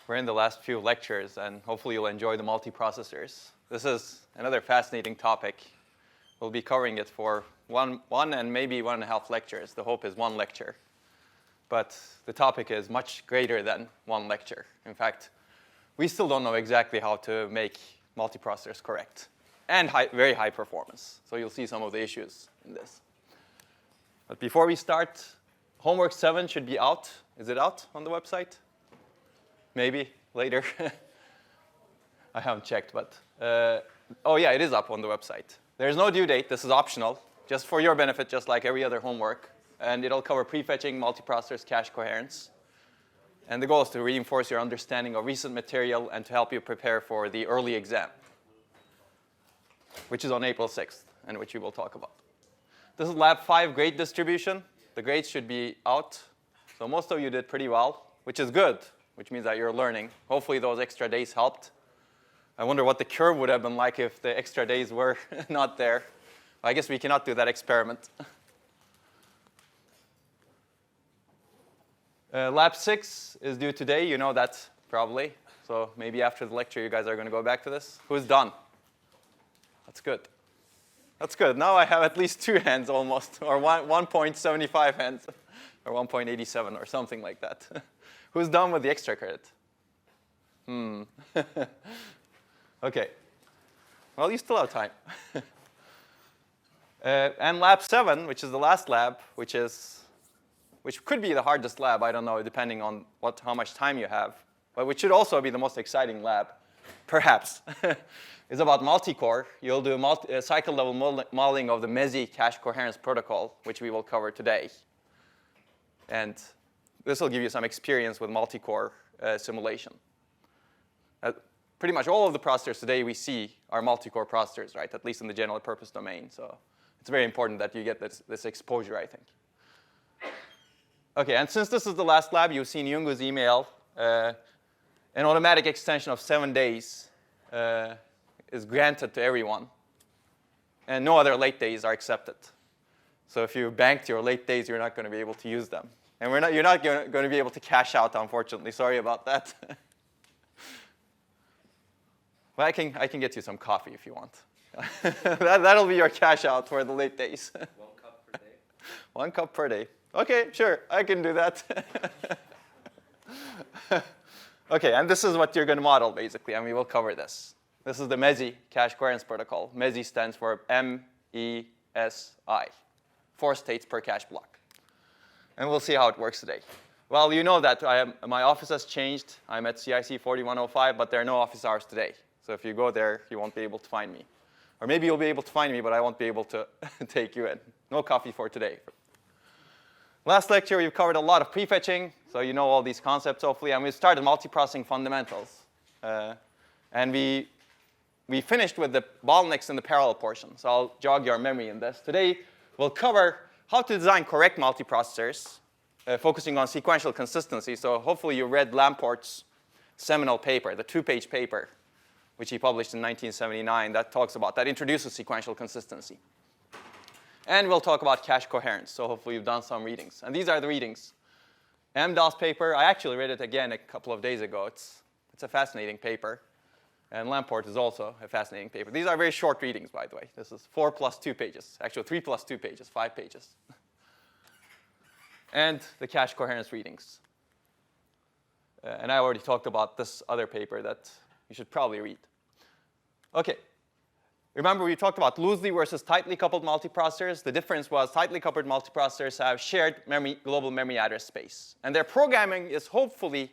We're in the last few lectures, and hopefully you'll enjoy the multiprocessors. This is another fascinating topic. We'll be covering it for one and maybe 1.5 lectures. The hope is 1 lecture. But the topic is much greater than 1 lecture. In fact, we still don't know exactly how to make multiprocessors correct and very high performance. So you'll see some of the issues in this. But before we start, homework 7 should be out. Is it out on the website? Maybe later. I haven't checked, but oh yeah, it is up on the website. There's no due date. This is optional, just for your benefit, just like every other homework. And it'll cover prefetching, multiprocessors, cache coherence. And the goal is to reinforce your understanding of recent material and to help you prepare for the early exam, which is on April 6th, and which we will talk about. This is Lab 5 grade distribution. The grades should be out. So most of you did pretty well, which is good, which means that you're learning. Hopefully those extra days helped. I wonder what the curve would have been like if the extra days were not there. I guess we cannot do that experiment. Lab 6 is due today. You know that probably. So maybe after the lecture, you guys are going to go back to this. Who's done? That's good. That's good. Now I have at least 2 hands almost, or 1.75 hands, or 1.87, or something like that. Who's done with the extra credit? OK. Well, you still have time. And Lab 7, which is the last lab, which could be the hardest lab, I don't know, depending on how much time you have, but which should also be the most exciting lab, perhaps, is about multi-core. You'll do cycle-level modeling of the MESI cache coherence protocol, which we will cover today. And this will give you some experience with multi-core simulation. Pretty much all of the processors today we see are multi-core processors, right? At least in the general purpose domain. So it's very important that you get this exposure, I think. OK, and since this is the last lab, you've seen Yungu's email. An automatic extension of 7 days is granted to everyone. And no other late days are accepted. So if you banked your late days, you're not going to be able to use them. And you're not going to be able to cash out, unfortunately. Sorry about that. Well, I can get you some coffee if you want. That'll be your cash out for the late days. 1 cup per day? 1 cup per day. OK, sure, I can do that. OK, and this is what you're going to model, basically, and we will cover this. This is the MESI cache coherence protocol. MESI stands for MESI, 4 states per cache block. And we'll see how it works today. Well, you know that my office has changed. I'm at CIC 4105, but there are no office hours today. So if you go there, you won't be able to find me. Or maybe you'll be able to find me, but I won't be able to take you in. No coffee for today. Last lecture, we've covered a lot of prefetching. So you know all these concepts, hopefully. And we started multiprocessing fundamentals. And we finished with the bottlenecks in the parallel portion. So I'll jog your memory in this. Today, we'll cover how to design correct multiprocessors, focusing on sequential consistency. So hopefully you read Lamport's seminal paper, the 2-page paper, which he published in 1979, that introduces sequential consistency. And we'll talk about cache coherence. So hopefully you've done some readings. And these are the readings. Amdahl's paper, I actually read it again a couple of days ago. It's a fascinating paper. And Lamport is also a fascinating paper. These are very short readings, by the way. This is 4 plus 2 pages. Actually, 3 plus 2 pages, 5 pages. And the cache coherence readings. And I already talked about this other paper that you should probably read. OK. Remember, we talked about loosely versus tightly coupled multiprocessors. The difference was tightly coupled multiprocessors have shared global memory address space. And their programming is hopefully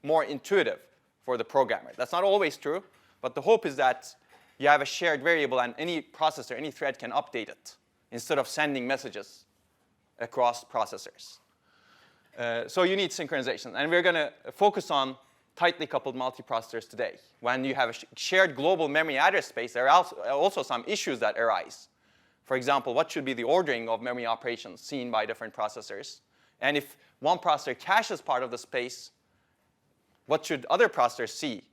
more intuitive for the programmer. That's not always true. But the hope is that you have a shared variable, and any processor, any thread can update it instead of sending messages across processors. So you need synchronization. And we're going to focus on tightly coupled multiprocessors today. When you have a shared global memory address space, there are also some issues that arise. For example, what should be the ordering of memory operations seen by different processors? And if one processor caches part of the space, what should other processors see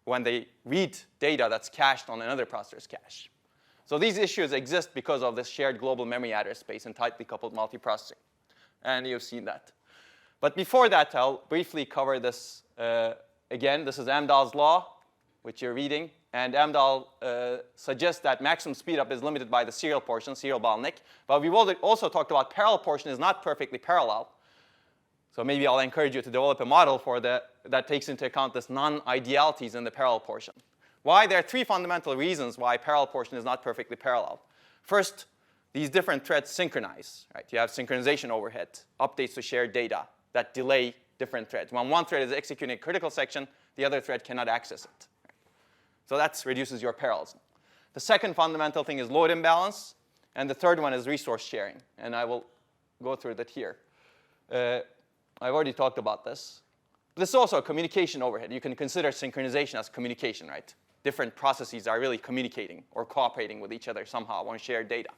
when they read data that's cached on another processor's cache? So these issues exist because of this shared global memory address space in tightly coupled multiprocessing. And you've seen that. But before that, I'll briefly cover this again, this is Amdahl's law, which you're reading. And Amdahl suggests that maximum speedup is limited by the serial portion, serial bottleneck. But we've also talked about parallel portion is not perfectly parallel. So maybe I'll encourage you to develop a model for that takes into account this non-idealities in the parallel portion. Why? There are three fundamental reasons why parallel portion is not perfectly parallel. First, these different threads synchronize. Right? You have synchronization overhead, updates to shared data that delay different threads. When one thread is executing a critical section, the other thread cannot access it. So that reduces your parallelism. The second fundamental thing is load imbalance. And the third one is resource sharing. And I will go through that here. I've already talked about this. This is also a communication overhead. You can consider synchronization as communication, right? Different processes are really communicating or cooperating with each other somehow on shared data.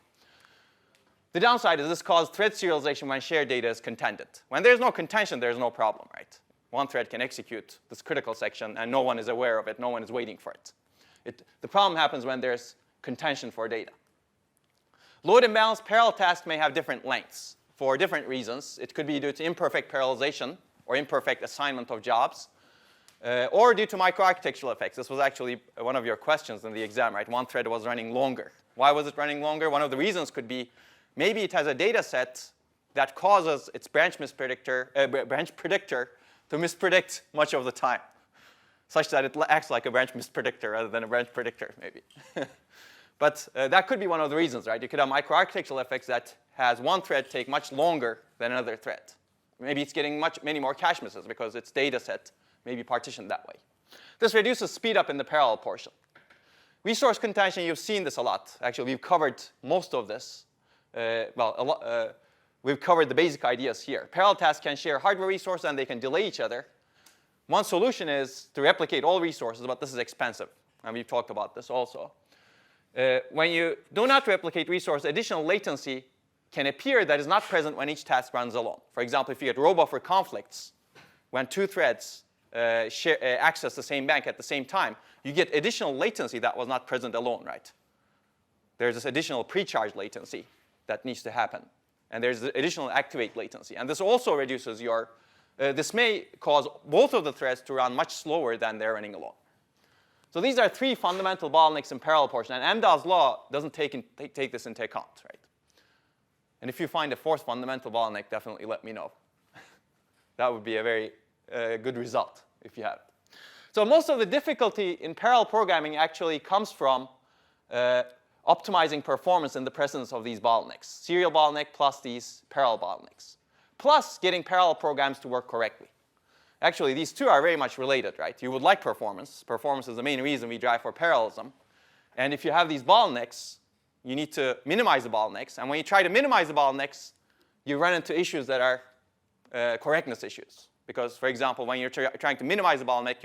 The downside is this causes thread serialization when shared data is contended. When there's no contention, there's no problem, right? One thread can execute this critical section, and no one is aware of it. No one is waiting for it. The problem happens when there's contention for data. Load imbalance, parallel tasks may have different lengths for different reasons. It could be due to imperfect parallelization or imperfect assignment of jobs, or due to microarchitectural effects. This was actually one of your questions in the exam, right? One thread was running longer. Why was it running longer? One of the reasons could be maybe it has a data set that causes its branch predictor to mispredict much of the time, such that it acts like a branch mispredictor rather than a branch predictor, maybe. But that could be one of the reasons, right? You could have microarchitectural effects that has one thread take much longer than another thread. Maybe it's getting many more cache misses because its data set may be partitioned that way. This reduces speed up in the parallel portion. Resource contention, you've seen this a lot. Actually, we've covered most of this. We've covered the basic ideas here. Parallel tasks can share hardware resources and they can delay each other. One solution is to replicate all resources, but this is expensive. And we've talked about this also. When you do not replicate resource, additional latency can appear that is not present when each task runs alone. For example, if you get row buffer conflicts, when two threads access the same bank at the same time, you get additional latency that was not present alone, right? There's this additional pre-charge latency that needs to happen. And there's additional activate latency. And this also reduces your, this may cause both of the threads to run much slower than they're running alone. So these are three fundamental bottlenecks in parallel portion. And Amdahl's law doesn't take this into account, right? And if you find a fourth fundamental bottleneck, definitely let me know. That would be a very good result if you have it. So most of the difficulty in parallel programming actually comes from optimizing performance in the presence of these bottlenecks. Serial bottleneck plus these parallel bottlenecks. Plus getting parallel programs to work correctly. Actually, these two are very much related, right? You would like performance. Performance is the main reason we drive for parallelism. And if you have these bottlenecks, you need to minimize the bottlenecks. And when you try to minimize the bottlenecks, you run into issues that are correctness issues. Because, for example, when you're trying to minimize the bottleneck,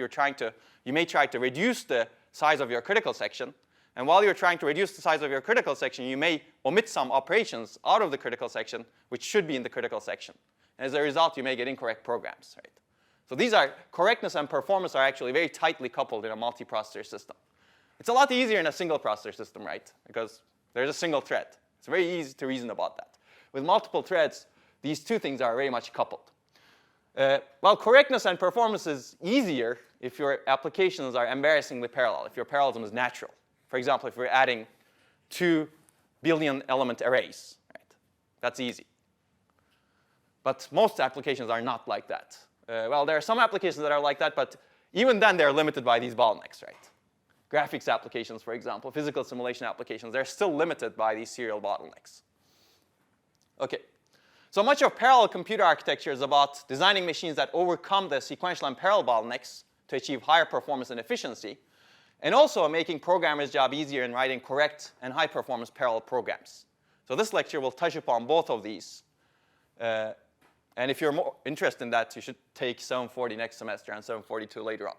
you may try to reduce the size of your critical section. And while you're trying to reduce the size of your critical section, you may omit some operations out of the critical section, which should be in the critical section. And as a result, you may get incorrect programs, right? So these are, correctness and performance are actually very tightly coupled in a multiprocessor system. It's a lot easier in a single processor system, right? Because there's a single thread. It's very easy to reason about that. With multiple threads, these two things are very much coupled. Well, correctness and performance is easier if your applications are embarrassingly parallel, if your parallelism is natural. For example, if we're adding 2 billion element arrays, right? That's easy. But most applications are not like that. Well, there are some applications that are like that, but even then they're limited by these bottlenecks, right? Graphics applications, for example, physical simulation applications, they're still limited by these serial bottlenecks. Okay. So much of parallel computer architecture is about designing machines that overcome the sequential and parallel bottlenecks to achieve higher performance and efficiency, and also making programmers' job easier in writing correct and high-performance parallel programs. So this lecture will touch upon both of these. And if you're more interested in that, you should take 740 next semester and 742 later on.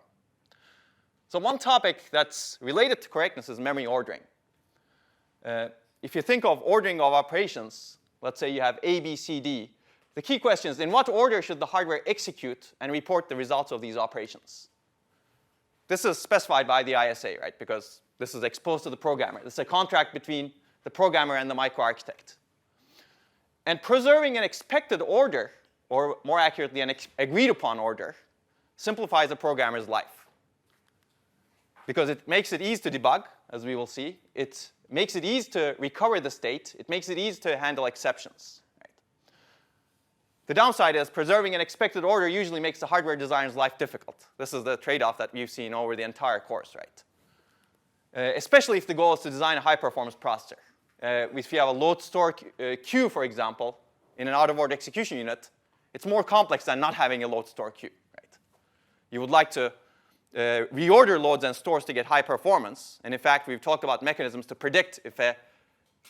So one topic that's related to correctness is memory ordering. If you think of ordering of operations, let's say you have A, B, C, D, the key question is, in what order should the hardware execute and report the results of these operations? This is specified by the ISA, right? Because this is exposed to the programmer. This is a contract between the programmer and the microarchitect. And preserving an expected order, or more accurately, an agreed upon order, simplifies the programmer's life. Because it makes it easy to debug, as we will see. It makes it easy to recover the state. It makes it easy to handle exceptions. Right? The downside is preserving an expected order usually makes the hardware designer's life difficult. This is the trade-off that we've seen over the entire course, right? Especially if the goal is to design a high-performance processor. If you have a load store queue, for example, in an out-of-order execution unit, it's more complex than not having a load store queue. Right? You would like to reorder loads and stores to get high performance. And in fact, we've talked about mechanisms to predict if a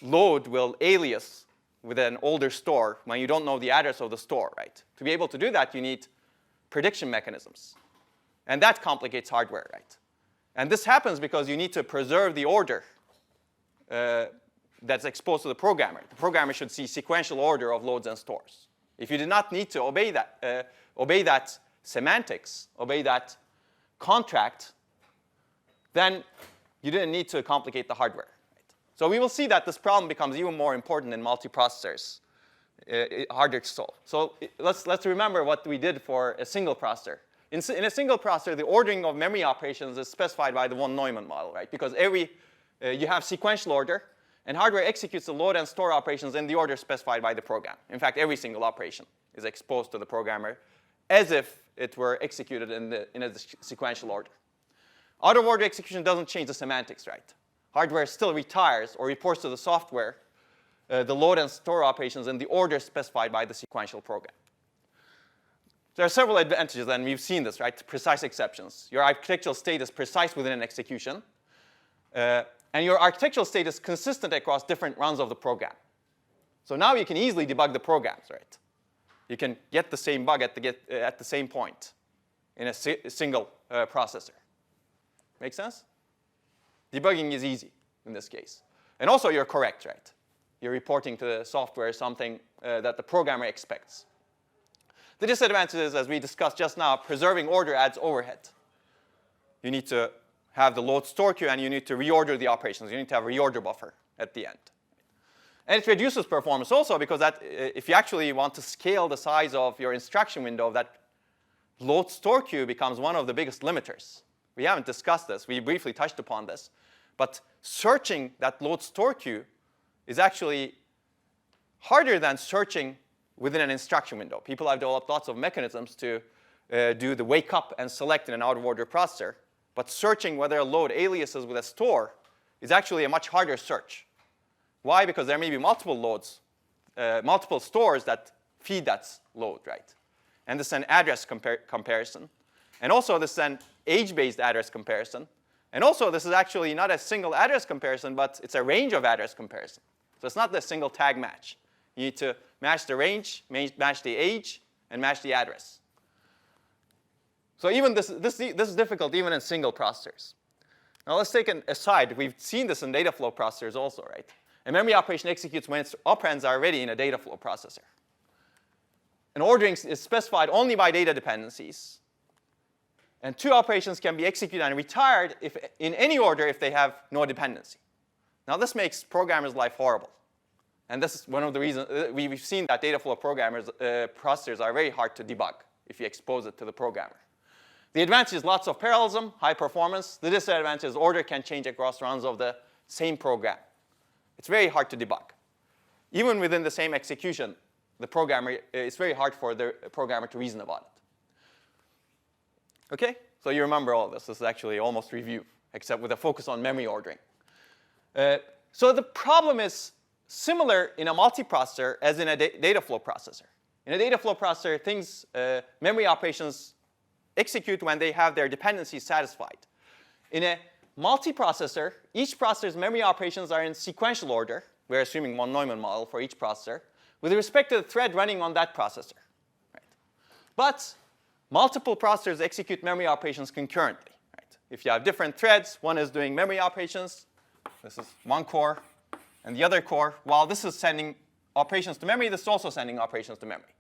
load will alias with an older store when you don't know the address of the store, right? To be able to do that, you need prediction mechanisms. And that complicates hardware, right? And this happens because you need to preserve the order that's exposed to the programmer. The programmer should see sequential order of loads and stores. If you did not need to obey that semantics, obey that contract, then you didn't need to complicate the hardware. Right? So we will see that this problem becomes even more important in multiprocessors, harder to solve. So let's remember what we did for a single processor. In a single processor, the ordering of memory operations is specified by the von Neumann model, right? Because you have sequential order, and hardware executes the load and store operations in the order specified by the program. In fact, every single operation is exposed to the programmer as if it were executed in a sequential order. Out-of-order execution doesn't change the semantics, right? Hardware still retires or reports to the software the load and store operations in the order specified by the sequential program. There are several advantages, and we've seen this, right? Precise exceptions. Your architectural state is precise within an execution, and your architectural state is consistent across different runs of the program. So now you can easily debug the programs, right? You can get the same bug at the same point in a single processor. Make sense? Debugging is easy in this case. And also, you're correct, right? You're reporting to the software something that the programmer expects. The disadvantage is, as we discussed just now, preserving order adds overhead. You need to have the load store queue, and you need to reorder the operations. You need to have a reorder buffer at the end. And it reduces performance also because if you actually want to scale the size of your instruction window, that load store queue becomes one of the biggest limiters. We haven't discussed this. We briefly touched upon this. But searching that load store queue is actually harder than searching within an instruction window. People have developed lots of mechanisms to do the wake up and select in an out-of-order processor. But searching whether a load aliases with a store is actually a much harder search. Why? Because there may be multiple loads, multiple stores that feed that load, right? And this is an address comparison. And also, this is an age-based address comparison. And also, this is actually not a single address comparison, but it's a range of address comparison. So it's not the single tag match. You need to match the range, match the age, and match the address. So even this is difficult even in single processors. Now let's take an aside. We've seen this in data flow processors also, right? A memory operation executes when its operands are ready in a data flow processor. And ordering is specified only by data dependencies. And two operations can be executed and retired in any order if they have no dependency. Now this makes programmers' life horrible. And this is one of the reasons we've seen that data flow processors are very hard to debug if you expose it to the programmer. The advantage is lots of parallelism, high performance. The disadvantage is order can change across runs of the same program. It's very hard to debug. Even within the same execution, it's very hard for the programmer to reason about it. OK? So you remember all this. This is actually almost review, except with a focus on memory ordering. So the problem is similar in a multiprocessor as in a data flow processor. In a data flow processor, memory operations execute when they have their dependencies satisfied. In a multiprocessor, each processor's memory operations are in sequential order. We're assuming von Neumann model for each processor, with respect to the thread running on that processor. Right? But multiple processors execute memory operations concurrently. Right? If you have different threads, one is doing memory operations. This is one core. And the other core, while this is sending operations to memory, this is also sending operations to memory.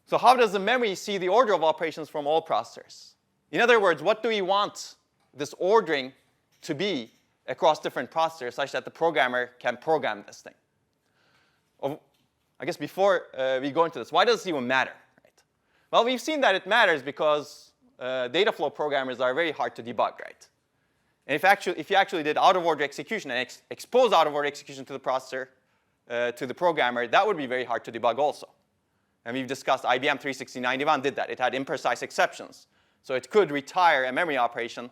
So how does the memory see the order of operations from all processors? In other words, what do we want this ordering to be across different processors such that the programmer can program this thing? I guess before we go into this, why does this even matter? Right? Well, we've seen that it matters because data flow programmers are very hard to debug, right? And if you actually did out-of-order execution and expose out-of-order execution to the processor, to the programmer, that would be very hard to debug also. And we've discussed IBM 36091 did that. It had imprecise exceptions. So it could retire a memory operation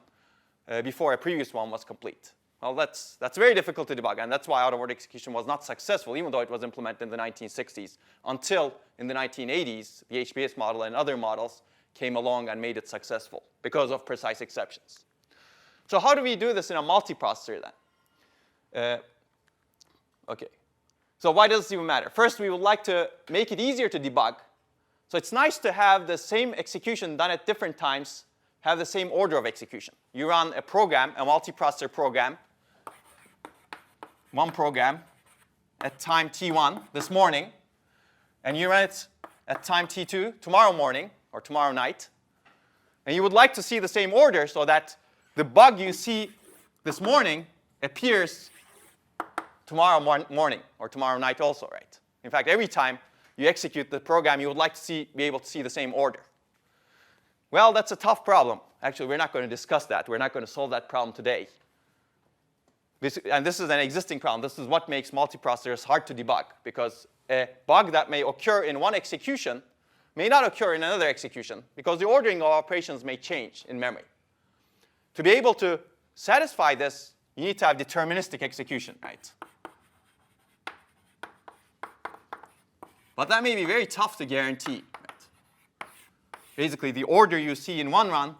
before a previous one was complete. Well, that's very difficult to debug, and that's why out-of-order execution was not successful, even though it was implemented in the 1960s, until in the 1980s, the HBS model and other models came along and made it successful because of precise exceptions. So how do we do this in a multiprocessor then? OK. So why does this even matter? First, we would like to make it easier to debug. So it's nice to have the same execution done at different times, have the same order of execution. You run a program, a multiprocessor program, one program at time t1 this morning, and you run it at time t2 tomorrow morning or tomorrow night. And you would like to see the same order so that the bug you see this morning appears tomorrow morning or tomorrow night also, right? In fact, every time you execute the program, you would like to be able to see the same order. Well, that's a tough problem. Actually, we're not going to discuss that. We're not going to solve that problem today. And this is an existing problem. This is what makes multiprocessors hard to debug, because a bug that may occur in one execution may not occur in another execution, because the ordering of operations may change in memory. To be able to satisfy this, you need to have deterministic execution, right? But that may be very tough to guarantee. Right? Basically, the order you see in one run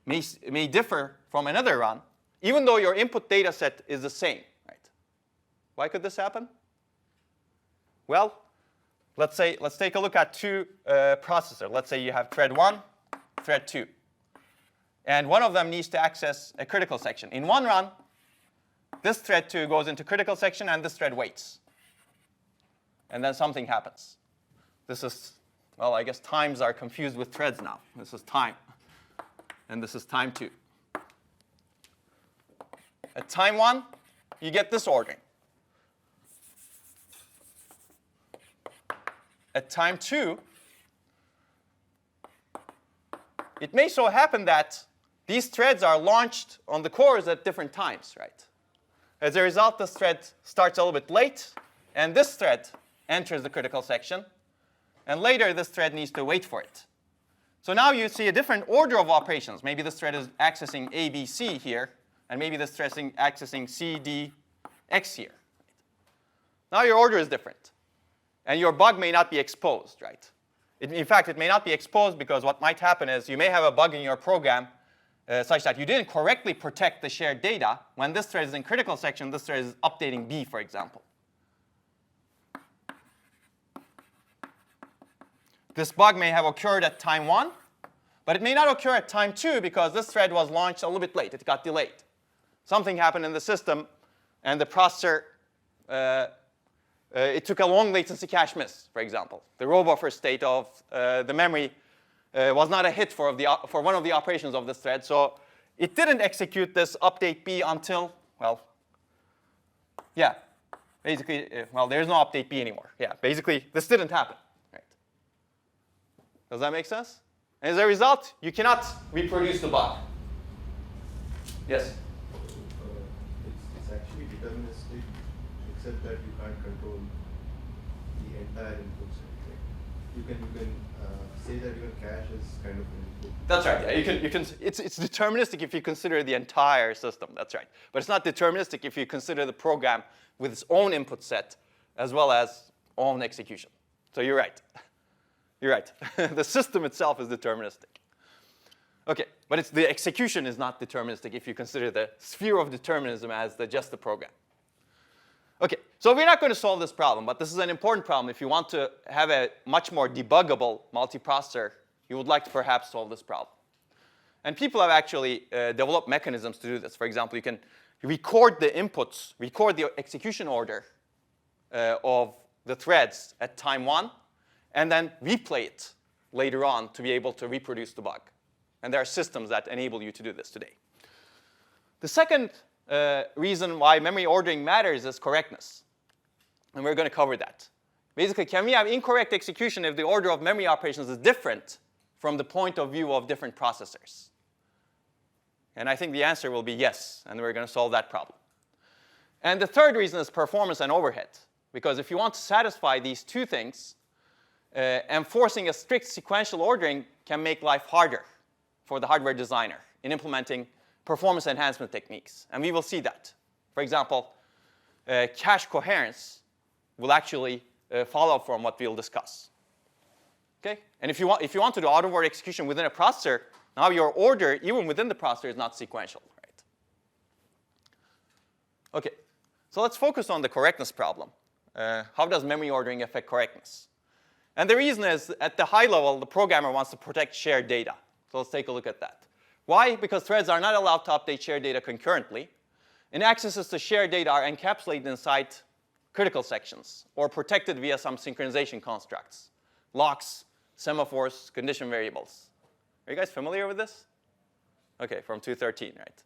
may differ from another run, even though your input data set is the same. Right? Why could this happen? Well, let's take a look at two processors. Let's say you have thread 1, thread 2. And one of them needs to access a critical section. In one run, this thread 2 goes into critical section, and this thread waits. And then something happens. This is, well, I guess times are confused with threads now. This is time. And this is time 2. At time 1, you get this ordering. At time 2, it may so happen that these threads are launched on the cores at different times, right? As a result, this thread starts a little bit late, and this thread enters the critical section. And later, this thread needs to wait for it. So now you see a different order of operations. Maybe this thread is accessing A, B, C here, and maybe this thread is accessing C, D, X here. Now your order is different. And your bug may not be exposed, right? In fact, it may not be exposed because what might happen is you may have a bug in your program such that you didn't correctly protect the shared data. When this thread is in critical section, this thread is updating B, for example. This bug may have occurred at time 1, but it may not occur at time 2 because this thread was launched a little bit late. It got delayed. Something happened in the system, and the processor, it took a long latency cache miss, for example. The row buffer state of the memory was not a hit for one of the operations of this thread. So it didn't execute this update B until, well, yeah. Basically, well, there's no update B anymore. Yeah, basically, this didn't happen. Right? Does that make sense? And as a result, you cannot reproduce the bug. Yes? It's actually deterministic, except that you can't control the entire input set. You can say that your cache is kind of an input. That's right. Yeah, you can. It's deterministic if you consider the entire system. That's right. But it's not deterministic if you consider the program with its own input set as well as own execution. So you're right. You're right. The system itself is deterministic. OK, but the execution is not deterministic if you consider the sphere of determinism as just the program. OK, so we're not going to solve this problem, but this is an important problem. If you want to have a much more debuggable multiprocessor, you would like to perhaps solve this problem. And people have actually developed mechanisms to do this. For example, you can record the inputs, record the execution order of the threads at time 1, and then replay it later on to be able to reproduce the bug. And there are systems that enable you to do this today. The second reason why memory ordering matters is correctness. And we're going to cover that. Basically, can we have incorrect execution if the order of memory operations is different from the point of view of different processors? And I think the answer will be yes, and we're going to solve that problem. And the third reason is performance and overhead. Because if you want to satisfy these two things, enforcing a strict sequential ordering can make life harder for the hardware designer in implementing performance enhancement techniques. And we will see that. For example, cache coherence will actually follow from what we'll discuss. Okay? And if you want to do out-of-order execution within a processor, now your order, even within the processor, is not sequential. Right? Okay. So let's focus on the correctness problem. How does memory ordering affect correctness? And the reason is, at the high level, the programmer wants to protect shared data. So let's take a look at that. Why? Because threads are not allowed to update shared data concurrently. And accesses to shared data are encapsulated inside critical sections or protected via some synchronization constructs, locks, semaphores, condition variables. Are you guys familiar with this? OK, from 213, right?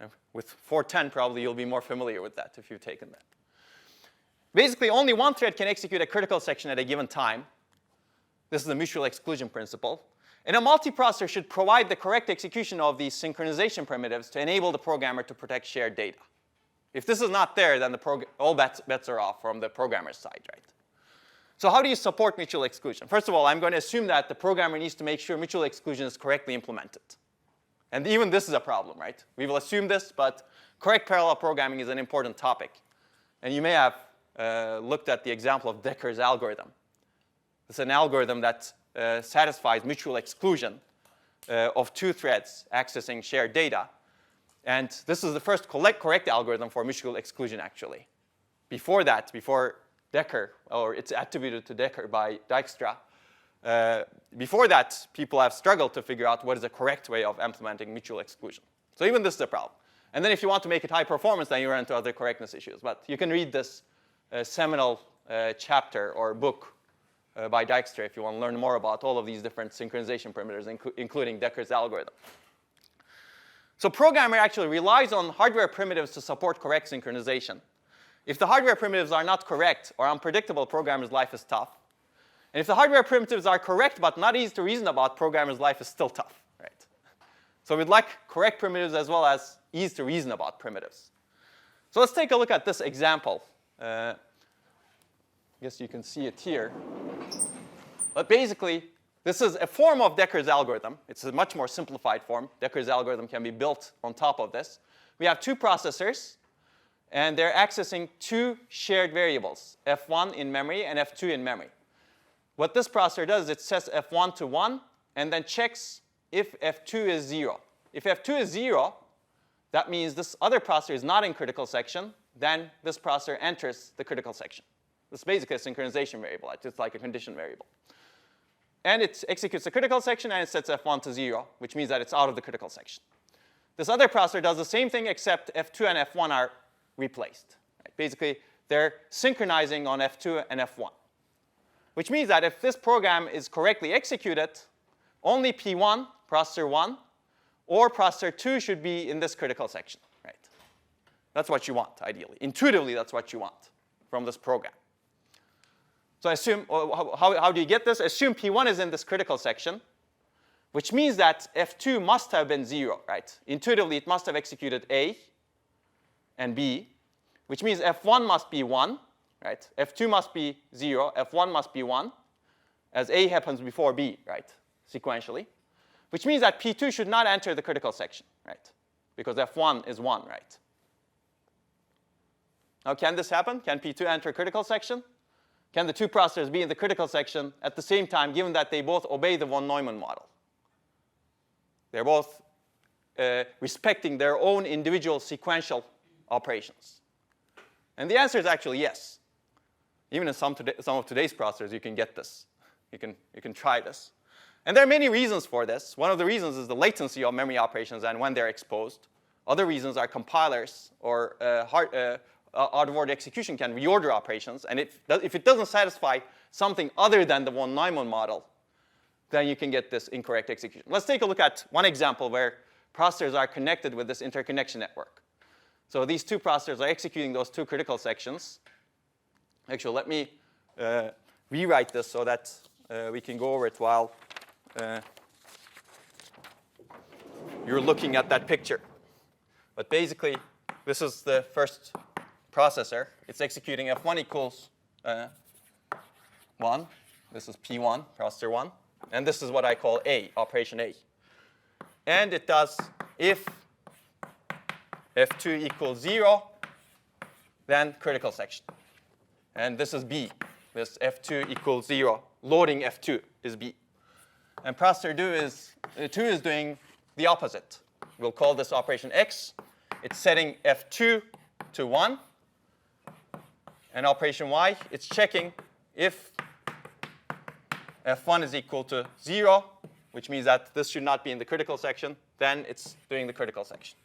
And with 410, probably you'll be more familiar with that if you've taken that. Basically, only one thread can execute a critical section at a given time. This is the mutual exclusion principle. And a multiprocessor should provide the correct execution of these synchronization primitives to enable the programmer to protect shared data. If this is not there, then all bets are off from the programmer's side, right? So how do you support mutual exclusion? First of all, I'm going to assume that the programmer needs to make sure mutual exclusion is correctly implemented. And even this is a problem, right? We will assume this, but correct parallel programming is an important topic. And you may have looked at the example of Decker's algorithm. It's an algorithm that satisfies mutual exclusion of two threads accessing shared data. And this is the first correct algorithm for mutual exclusion, actually. Before that, before Decker, or it's attributed to Decker by Dijkstra, before that, people have struggled to figure out what is the correct way of implementing mutual exclusion. So even this is a problem. And then if you want to make it high performance, then you run into other correctness issues. But you can read this seminal chapter or book by Dijkstra if you want to learn more about all of these different synchronization parameters, including Decker's algorithm. So programmer actually relies on hardware primitives to support correct synchronization. If the hardware primitives are not correct or unpredictable, programmer's life is tough. And if the hardware primitives are correct but not easy to reason about, programmer's life is still tough, right? So we'd like correct primitives as well as easy to reason about primitives. So let's take a look at this example. I guess you can see it here. But basically, this is a form of Decker's algorithm. It's a much more simplified form. Decker's algorithm can be built on top of this. We have two processors, and they're accessing two shared variables, f1 in memory and f2 in memory. What this processor does is it sets f1 to 1 and then checks if f2 is 0. If f2 is 0, that means this other processor is not in critical section. Then this processor enters the critical section. This is basically a synchronization variable. It's like a condition variable. And it executes the critical section, and it sets f1 to 0, which means that it's out of the critical section. This other processor does the same thing, except f2 and f1 are replaced. Right? Basically, they're synchronizing on f2 and f1, which means that if this program is correctly executed, only P1, processor 1, or processor 2 should be in this critical section. Right? That's what you want, ideally. Intuitively, that's what you want from this program. So assume, how do you get this? Assume P1 is in this critical section, which means that f2 must have been 0, right? Intuitively, it must have executed A and B, which means f1 must be 1, right? f2 must be 0, f1 must be 1, as A happens before B, right? Sequentially, which means that P2 should not enter the critical section, right? Because f1 is 1, right? Now, can this happen? Can P2 enter critical section? Can the two processors be in the critical section at the same time, given that they both obey the von Neumann model? They're both respecting their own individual sequential operations. And the answer is actually yes. Even in some of today's processors, you can get this. You can try this. And there are many reasons for this. One of the reasons is the latency of memory operations and when they're exposed. Other reasons are compilers or out-of-order execution can reorder operations. And if it doesn't satisfy something other than the von Neumann model, then you can get this incorrect execution. Let's take a look at one example where processors are connected with this interconnection network. So these two processors are executing those two critical sections. Actually, let me rewrite this so that we can go over it while you're looking at that picture. But basically, this is the first processor. It's executing F1 equals 1. This is P1, processor 1. And this is what I call A, operation A. And it does if F2 equals 0, then critical section. And this is B. This F2 equals 0. Loading F2 is B. And processor 2 is doing the opposite. We'll call this operation X. It's setting F2 to 1. And operation Y, it's checking if F1 is equal to 0, which means that this should not be in the critical section, then it's doing the critical section.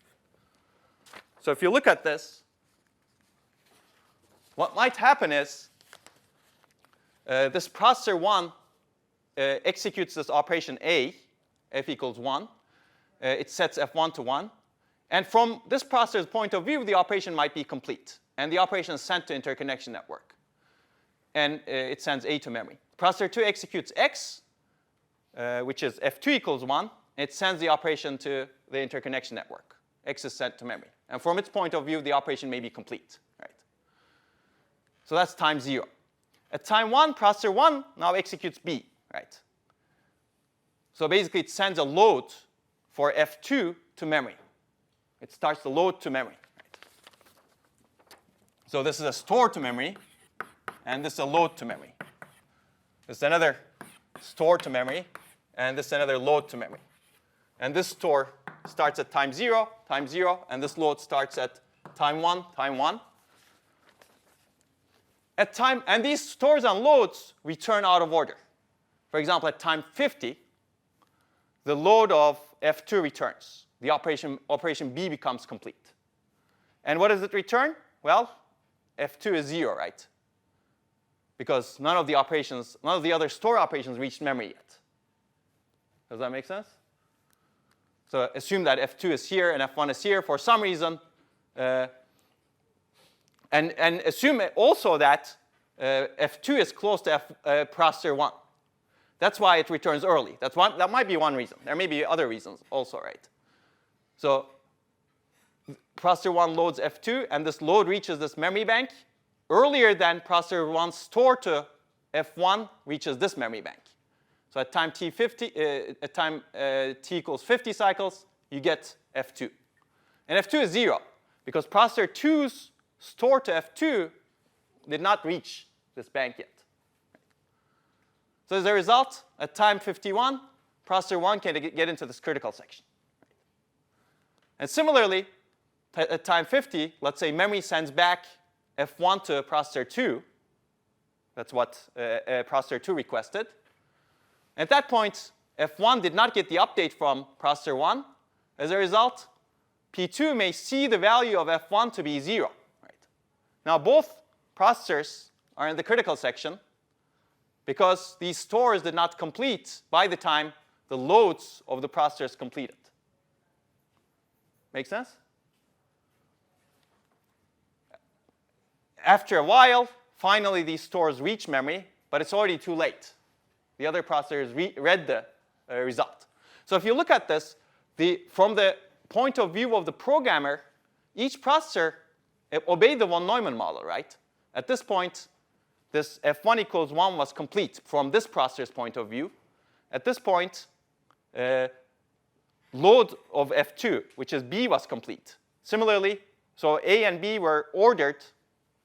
So if you look at this, what might happen is this processor 1 executes this operation A, F equals 1. It sets F1 to 1. And from this processor's point of view, the operation might be complete. And the operation is sent to interconnection network. And it sends A to memory. Processor 2 executes X, which is F2 equals 1. It sends the operation to the interconnection network. X is sent to memory. And from its point of view, the operation may be complete. Right? So that's time 0. At time 1, processor 1 now executes B. Right? So basically, it sends a load for F2 to memory. It starts the load to memory. Right? So this is a store to memory, and this is a load to memory. This is another store to memory, and this is another load to memory. And this store starts at time 0, and this load starts at time 1, time 1. At time, and these stores and loads return out of order. For example, at time 50, the load of F2 returns. The operation B becomes complete. And what does it return? Well, F2 is 0, right? Because none of the other store operations reached memory yet. Does that make sense? So assume that F2 is here and F1 is here for some reason. And assume also that F2 is close to processor 1. That's why it returns early. That might be one reason. There may be other reasons also, right? So processor 1 loads F2, and this load reaches this memory bank earlier than processor 1's store to F1 reaches this memory bank. So at time t equals 50 cycles, you get F2. And F2 is 0, because processor 2's store to F2 did not reach this bank yet. So as a result, at time 51, processor 1 can get into this critical section. And similarly, at time 50, let's say memory sends back F1 to processor 2. That's what processor 2 requested. At that point, F1 did not get the update from processor 1. As a result, P2 may see the value of F1 to be 0. Right? Now, both processors are in the critical section because these stores did not complete by the time the loads of the processors completed. Make sense? After a while, finally these stores reach memory, but it's already too late. The other processors read the result. So if you look at this, from the point of view of the programmer, each processor obeyed the von Neumann model, right? At this point, this F1 equals 1 was complete from this processor's point of view. At this point, load of F2, which is B, was complete. Similarly, so A and B were ordered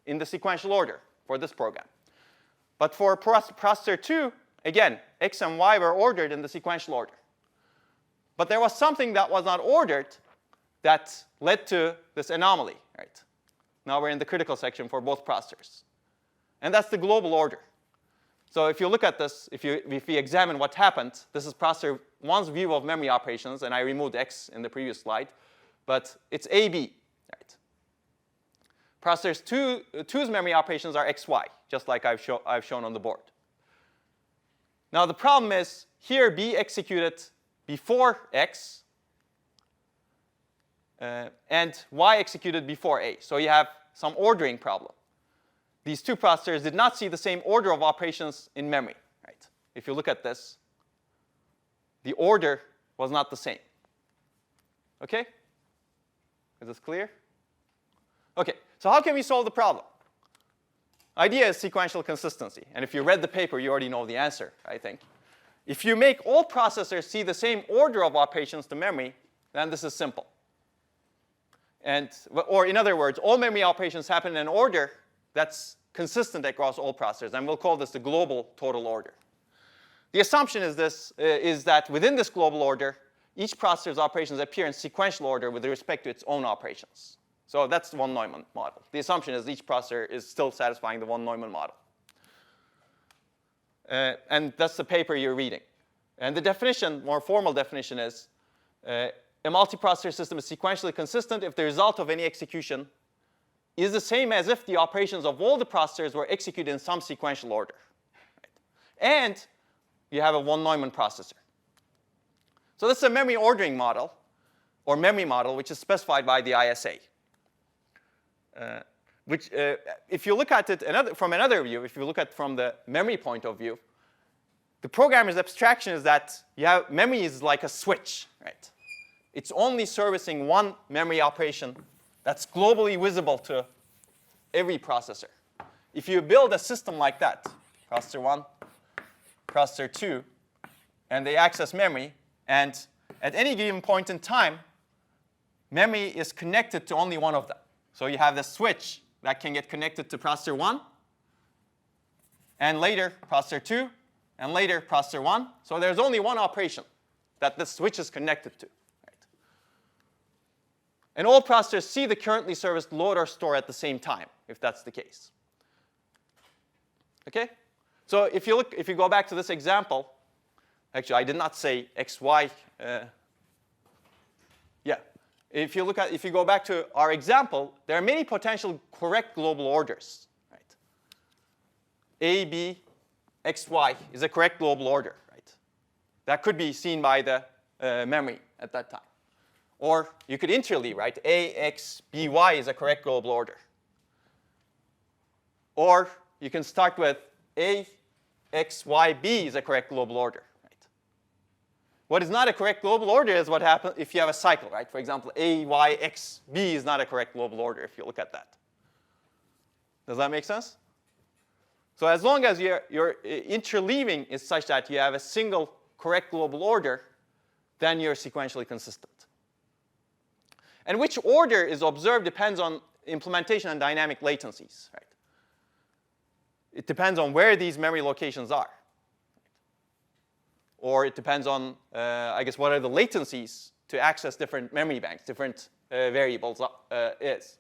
in the sequential order for this program. But for processor 2, again, X and Y were ordered in the sequential order. But there was something that was not ordered that led to this anomaly, right? Now we're in the critical section for both processors. And that's the global order. So if you look at this, if we examine what happened, this is processor 1's view of memory operations, and I removed X in the previous slide, but it's AB, right? Processor 2's memory operations are XY, just like I've shown on the board. Now the problem is, here B executed before X, and Y executed before A. So you have some ordering problem. these two processors did not see the same order of operations in memory. Right? If you look at this, the order was not the same. OK? Is this clear? OK, so how can we solve the problem? Idea is sequential consistency. And if you read the paper, you already know the answer, I think. If you make all processors see the same order of operations to memory, then this is simple. And, or in other words, all memory operations happen in an order that's consistent across all processors. And we'll call this the global total order. The assumption is that within this global order, each processor's operations appear in sequential order with respect to its own operations. So that's the von Neumann model. The assumption is each processor is still satisfying the von Neumann model. And that's the paper you're reading. And the definition, more formal definition, is a multiprocessor system is sequentially consistent if the result of any execution is the same as if the operations of all the processors were executed in some sequential order. Right? And you have a von Neumann processor. So this is a memory ordering model, or memory model, which is specified by the ISA. Which, if you look at it from another view, if you look at it from the memory point of view, the programmer's abstraction is that memory is like a switch, right? It's only servicing one memory operation that's globally visible to every processor. If you build a system like that, processor 1, processor 2, and they access memory, and at any given point in time, memory is connected to only one of them. So you have the switch that can get connected to processor 1, and later processor 2, and later processor 1. So there's only one operation that this switch is connected to. Right? And all processors see the currently serviced load or store at the same time, if that's the case. OK? So if you go back to this example, actually, I did not say XY. Yeah. If you go back to our example, there are many potential correct global orders. Right? A, B, X, Y is a correct global order. Right? That could be seen by the memory at that time. Or you could interleave, right? A, X, B, Y is a correct global order. Or you can start with A, X, Y, B is a correct global order. What is not a correct global order is what happens if you have a cycle, right? For example, A, Y, X, B is not a correct global order if you look at that. Does that make sense? So as long as your interleaving is such that you have a single correct global order, then you're sequentially consistent. And which order is observed depends on implementation and dynamic latencies, right? It depends on where these memory locations are. Or it depends on, I guess, what are the latencies to access different memory banks, different variables is.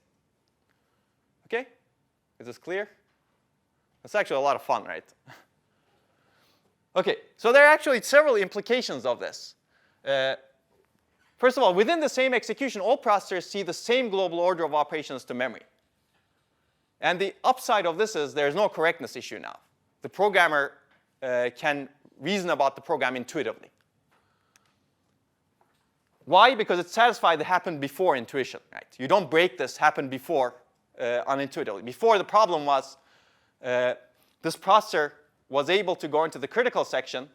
OK? Is this clear? It's actually a lot of fun, right? OK, so there are actually several implications of this. First of all, within the same execution, all processors see the same global order of operations to memory. And the upside of this is there's no correctness issue now. The programmer can reason about the program intuitively. Why? Because it satisfies the happened before intuition. Right? You don't break this happened before unintuitively. Before, the problem was this processor was able to go into the critical section,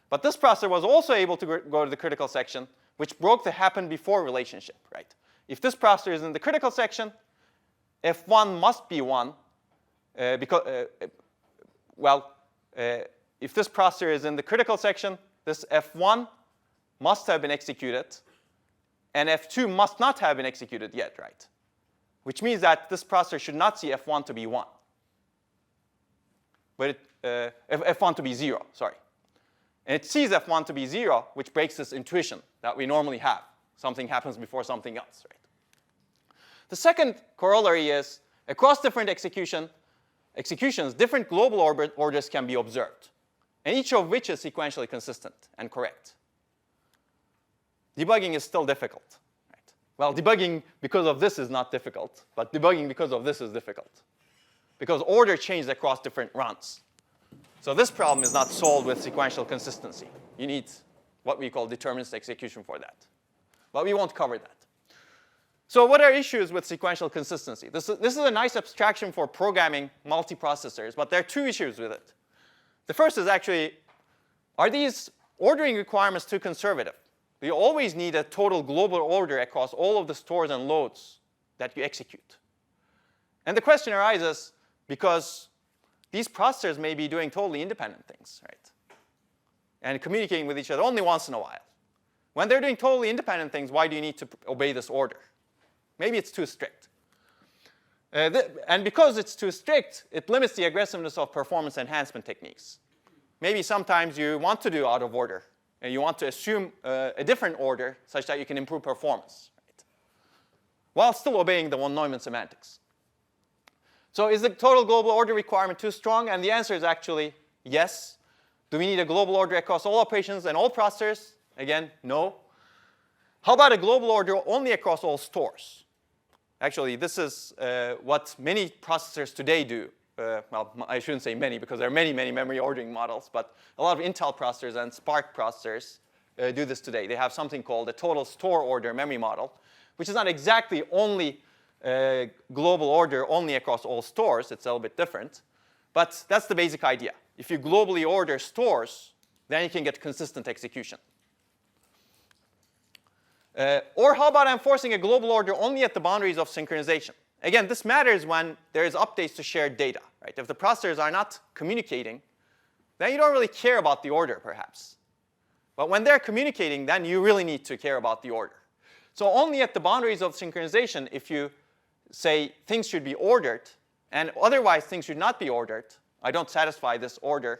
but this processor was also able to go to the critical section, which broke the happened before relationship. Right? If this processor is in the critical section, F1 must be 1 because, if this processor is in the critical section, this F1 must have been executed, and F2 must not have been executed yet, right? Which means that this processor should not see F1 to be 1. But F1 to be 0, sorry. And it sees F1 to be 0, which breaks this intuition that we normally have. Something happens before something else, right? The second corollary is, across different executions, different global orders can be observed, and each of which is sequentially consistent and correct. Debugging is still difficult. Right? Well, debugging because of this is not difficult, but debugging because of this is difficult, because order changes across different runs. So this problem is not solved with sequential consistency. You need what we call deterministic execution for that. But we won't cover that. So what are issues with sequential consistency? This is a nice abstraction for programming multiprocessors, but there are two issues with it. The first is actually, are these ordering requirements too conservative? Do you always need a total global order across all of the stores and loads that you execute? And the question arises because these processors may be doing totally independent things, right? And communicating with each other only once in a while. When they're doing totally independent things, why do you need to obey this order? Maybe it's too strict. And because it's too strict, it limits the aggressiveness of performance enhancement techniques. Maybe sometimes you want to do out of order, and you want to assume a different order such that you can improve performance, right? While still obeying the von Neumann semantics. So is the total global order requirement too strong? And the answer is actually yes. Do we need a global order across all operations and all processors? Again, no. How about a global order only across all stores? Actually, this is what many processors today do. Well, I shouldn't say many because there are many, many memory ordering models, but a lot of Intel processors and Spark processors do this today. They have something called a total store order memory model, which is not exactly only global order only across all stores. It's a little bit different. But that's the basic idea. If you globally order stores, then you can get consistent execution. Or how about enforcing a global order only at the boundaries of synchronization? Again, this matters when there is updates to shared data, right? If the processors are not communicating, then you don't really care about the order, perhaps. But when they're communicating, then you really need to care about the order. So only at the boundaries of synchronization, if you say things should be ordered, and otherwise things should not be ordered, I don't satisfy this order,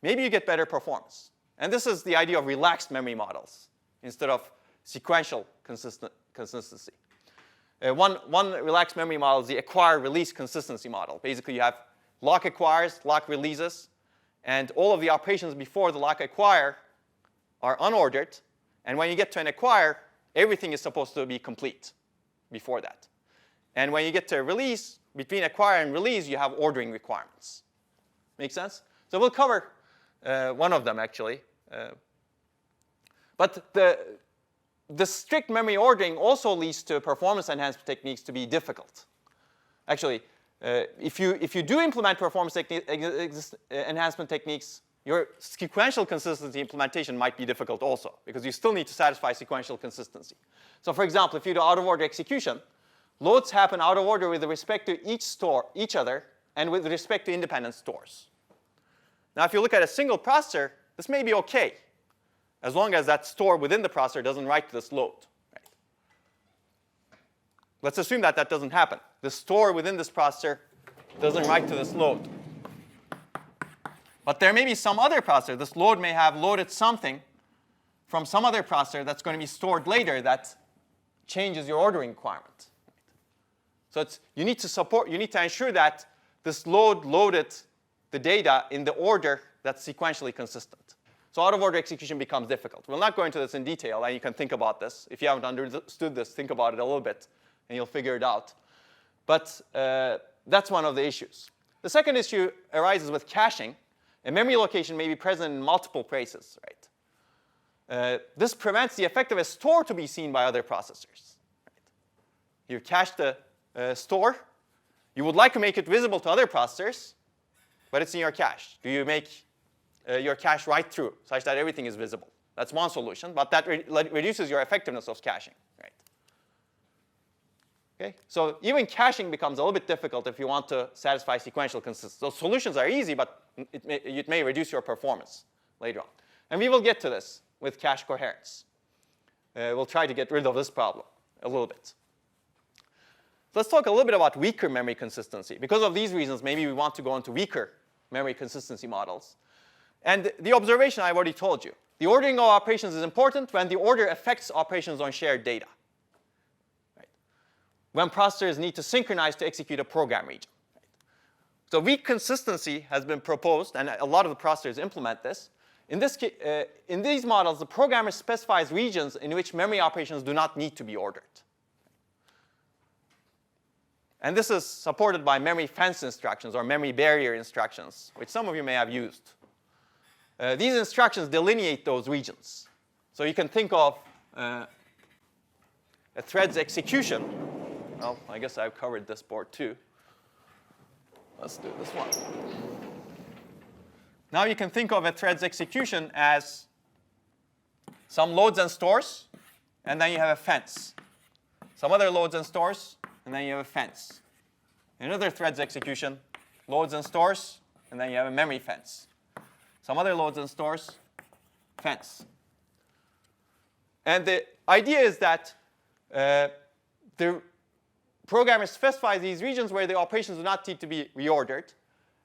maybe you get better performance. And this is the idea of relaxed memory models instead of sequential consistency. One relaxed memory model is the acquire-release consistency model. Basically, you have lock acquires, lock releases, and all of the operations before the lock acquire are unordered. And when you get to an acquire, everything is supposed to be complete before that. And when you get to a release, between acquire and release, you have ordering requirements. Make sense? So we'll cover one of them, actually. But the strict memory ordering also leads to performance enhancement techniques to be difficult. Actually, if you do implement performance enhancement techniques, your sequential consistency implementation might be difficult also, because you still need to satisfy sequential consistency. So for example, if you do out-of-order execution, loads happen out of order with respect to each other, and with respect to independent stores. Now, if you look at a single processor, this may be OK, as long as that store within the processor doesn't write to this load. Right? Let's assume that that doesn't happen. The store within this processor doesn't write to this load. But there may be some other processor. This load may have loaded something from some other processor that's going to be stored later that changes your ordering requirement. So you need to ensure that this load loaded the data in the order that's sequentially consistent. So out-of-order execution becomes difficult. We'll not go into this in detail, and you can think about this. If you haven't understood this, think about it a little bit, and you'll figure it out. But that's one of the issues. The second issue arises with caching. A memory location may be present in multiple places, right? This prevents the effect of a store to be seen by other processors. Right? You cache the store. You would like to make it visible to other processors, but it's in your cache. Do you make your cache write through such that everything is visible? That's one solution, but that reduces your effectiveness of caching, right? Okay? So even caching becomes a little bit difficult if you want to satisfy sequential consistency. So solutions are easy, but it may reduce your performance later on. And we will get to this with cache coherence. We'll try to get rid of this problem a little bit. Let's talk a little bit about weaker memory consistency. Because of these reasons, maybe we want to go into weaker memory consistency models. And the observation I've already told you. The ordering of operations is important when the order affects operations on shared data. Right? When processors need to synchronize to execute a program region. Right? So weak consistency has been proposed, and a lot of the processors implement this. In these models, the programmer specifies regions in which memory operations do not need to be ordered. And this is supported by memory fence instructions or memory barrier instructions, which some of you may have used. These instructions delineate those regions. So you can think of a a thread's execution, well, I guess I've covered this board too. Let's do this one. Now you can think of a thread's execution as some loads and stores, and then you have a fence. Some other loads and stores, and then you have a fence. Another thread's execution, loads and stores, and then you have a memory fence. Some other loads and stores, fence. And the idea is that the programmer specifies these regions where the operations do not need to be reordered.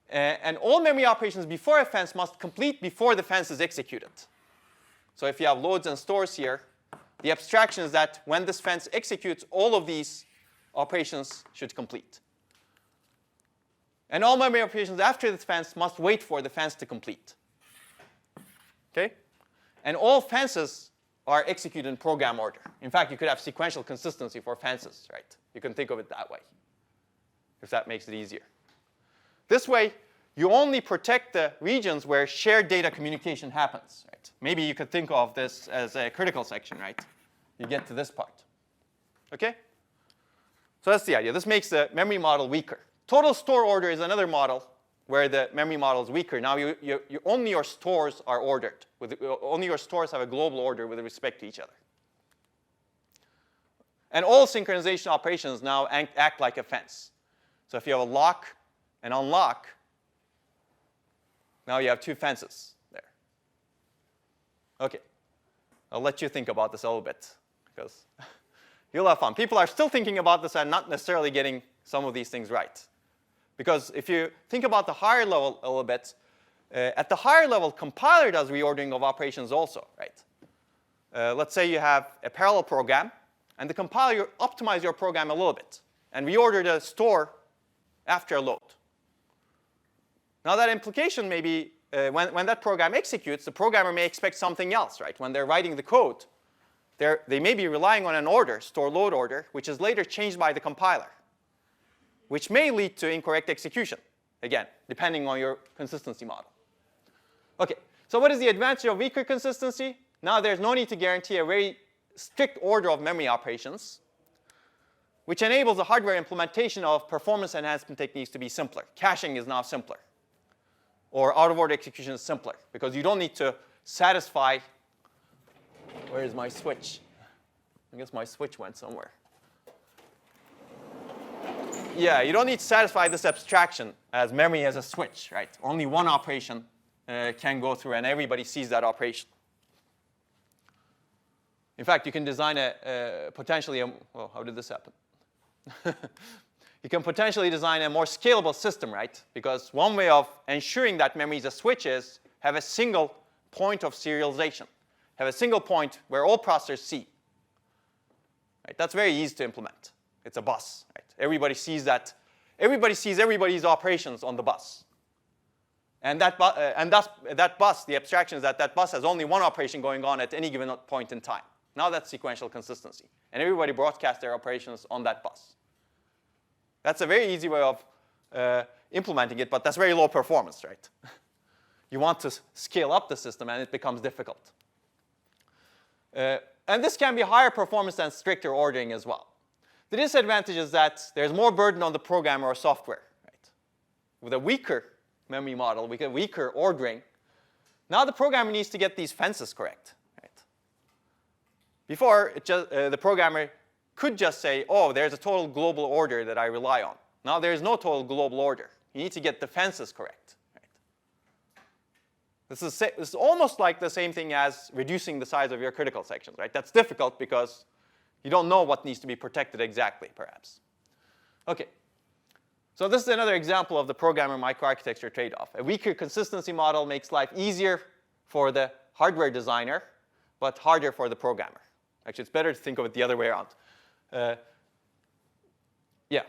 And all memory operations before a fence must complete before the fence is executed. So if you have loads and stores here, the abstraction is that when this fence executes, all of these operations should complete. And all memory operations after this fence must wait for the fence to complete. Okay? And all fences are executed in program order. In fact, you could have sequential consistency for fences, right? You can think of it that way, if that makes it easier. This way, you only protect the regions where shared data communication happens, right? Maybe you could think of this as a critical section, right? You get to this part. Okay? So that's the idea. This makes the memory model weaker. Total store order is another model where the memory model is weaker. Now, only your stores are ordered. Only your stores have a global order with respect to each other. And all synchronization operations now act like a fence. So if you have a lock and unlock, now you have two fences there. OK. I'll let you think about this a little bit, because you'll have fun. People are still thinking about this and not necessarily getting some of these things right. Because if you think about the higher level a little bit, at the higher level, compiler does reordering of operations also, right? Let's say you have a parallel program, and the compiler optimizes your program a little bit and reorder the store after a load. Now that implication may be when that program executes, the programmer may expect something else, right? When they're writing the code, they may be relying on an order, store-load order, which is later changed by the compiler, which may lead to incorrect execution, again, depending on your consistency model. OK, so what is the advantage of weaker consistency? Now there's no need to guarantee a very strict order of memory operations, which enables the hardware implementation of performance enhancement techniques to be simpler. Caching is now simpler. Or out-of-order execution is simpler, because you don't need to satisfy. Where is my switch? I guess my switch went somewhere. Yeah, you don't need to satisfy this abstraction as memory as a switch, right? Only one operation can go through, and everybody sees that operation. In fact, you can design potentially well, how did this happen? You can potentially design a more scalable system, right? Because one way of ensuring that memory is a switch is have a single point of serialization. Have a single point where all processors see. Right? That's very easy to implement. It's a bus, right? Everybody sees that. Everybody sees everybody's operations on the bus. And that bus, the abstraction is that that bus has only one operation going on at any given point in time. Now that's sequential consistency. And everybody broadcasts their operations on that bus. That's a very easy way of implementing it, but that's very low performance, right? You want to scale up the system, and it becomes difficult. And this can be higher performance than stricter ordering as well. The disadvantage is that there's more burden on the programmer or software, right? With a weaker memory model, with a weaker ordering, now the programmer needs to get these fences correct, right? Before, the programmer could just say, oh, there's a total global order that I rely on. Now there's no total global order. You need to get the fences correct. Right? This is almost like the same thing as reducing the size of your critical sections, right? That's difficult because you don't know what needs to be protected exactly, perhaps. OK. So this is another example of the programmer microarchitecture trade-off. A weaker consistency model makes life easier for the hardware designer, but harder for the programmer. Actually, it's better to think of it the other way around. Yeah.